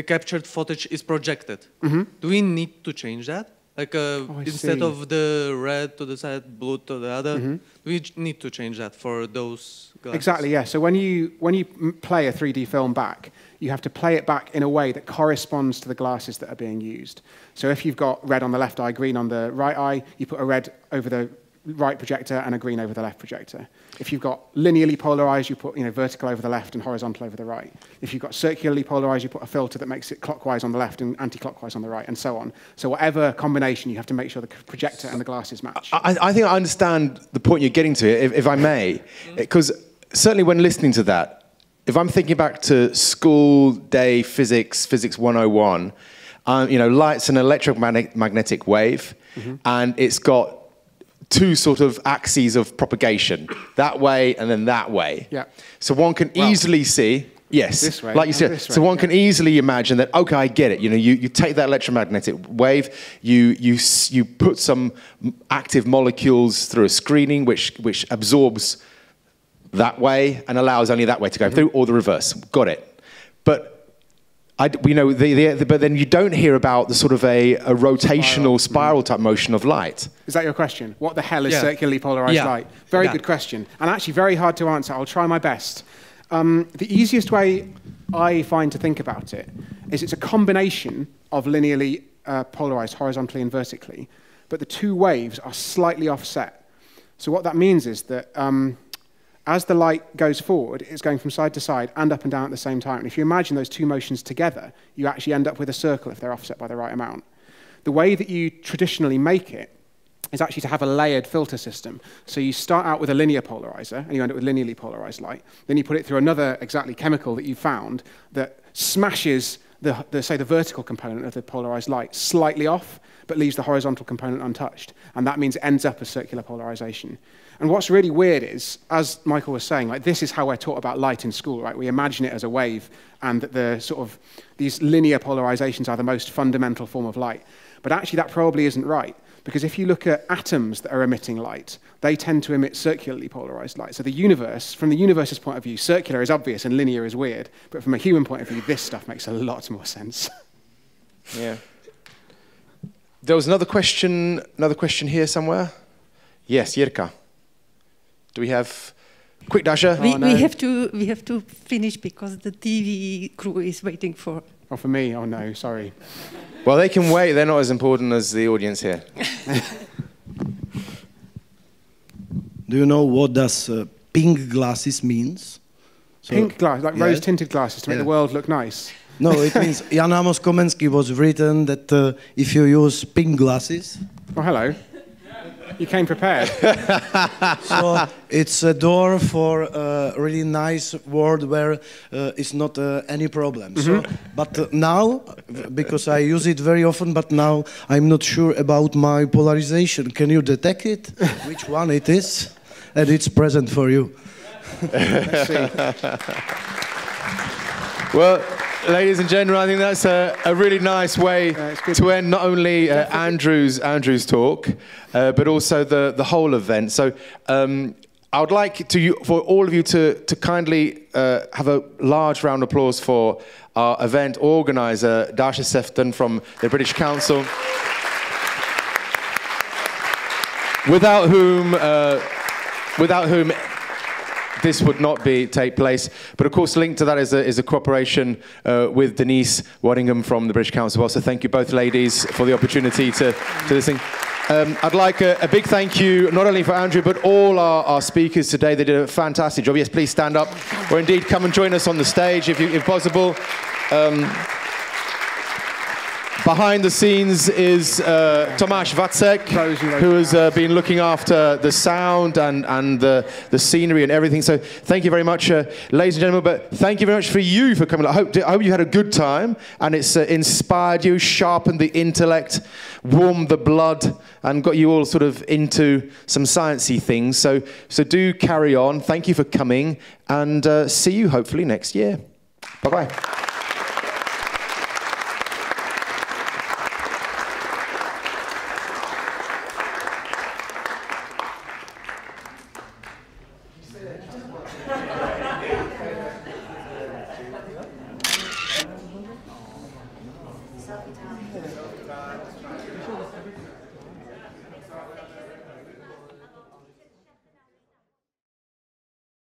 captured footage is projected. Mm-hmm. Do we need to change that? Like instead of the red to the side, blue to the other, do we need to change that for those glasses? Exactly, yeah. So when you play a 3D film back, you have to play it back in a way that corresponds to the glasses that are being used. So if you've got red on the left eye, green on the right eye, you put a red over the right projector and a green over the left projector. If you've got linearly polarized, you put vertical over the left and horizontal over the right. If you've got circularly polarized, you put a filter that makes it clockwise on the left and anti-clockwise on the right, and so on. So whatever combination, you have to make sure the projector and the glasses match. I think I understand the point you're getting to, if I may, because certainly when listening to that, if I'm thinking back to school day physics 101, light's an electromagnetic wave, and it's got two sort of axes of propagation, that way and then that way. Yeah. So one can easily see Yes, this way, like you said. So one can easily imagine that, okay, I get it. You know, you take that electromagnetic wave, you put some active molecules through a screening which absorbs that way and allows only that way to go through, or the reverse. Got it. But we know but then you don't hear about the sort of a rotational spiral type motion of light. Is that your question? What the hell is circularly polarized light? Very good question, and actually very hard to answer. I'll try my best. The easiest way I find to think about it is it's a combination of linearly polarized horizontally and vertically, but the two waves are slightly offset. So what that means is that as the light goes forward, it's going from side to side and up and down at the same time. And if you imagine those two motions together, you actually end up with a circle if they're offset by the right amount. The way that you traditionally make it is actually to have a layered filter system. So you start out with a linear polarizer, and you end up with linearly polarized light. Then you put it through another exactly chemical that you found that smashes the vertical component of the polarized light slightly off, but leaves the horizontal component untouched. And that means it ends up as circular polarization. And what's really weird is, as Michael was saying, like this is how we're taught about light in school, right? We imagine it as a wave, and that these linear polarizations are the most fundamental form of light. But actually, that probably isn't right, because if you look at atoms that are emitting light, they tend to emit circularly polarized light. So the universe, from the universe's point of view, circular is obvious and linear is weird. But from a human point of view, this stuff makes a lot more sense. Yeah. There was another question here somewhere. Yes, Jirka. Do we have quick Dasha? We have to finish because the TV crew is waiting for. Oh, for me? Oh no, sorry. Well, they can wait. They're not as important as the audience here. Do you know what does pink glasses means? So, pink glasses, like rose-tinted glasses to make the world look nice. No, it means Jan Amos Komensky was written that if you use pink glasses. Oh, hello. You came prepared. So it's a door for a really nice world where it's not any problem. So, but now, because I use it very often, but now I'm not sure about my polarization. Can you detect it? Which one it is? And it's present for you. Let's see. Well, ladies and gentlemen, I think that's a really nice way to end not only Andrew's talk, but also the whole event. So I would like for all of you to kindly have a large round of applause for our event organizer, Dasha Sefton from the British Council, without whom this would not take place. But of course, linked to that is a cooperation with Denise Waddingham from the British Council. Also, thank you both ladies for the opportunity to this thing. I'd like a big thank you, not only for Andrew, but all our speakers today. They did a fantastic job. Yes, please stand up, or indeed come and join us on the stage if possible. Behind the scenes is Tomáš Vacek, who has been looking after the sound and the scenery and everything. So thank you very much, ladies and gentlemen. But thank you very much for coming. I hope you had a good time, and it's inspired you, sharpened the intellect, warmed the blood, and got you all sort of into some sciencey things. So do carry on. Thank you for coming, and see you hopefully next year. Bye-bye.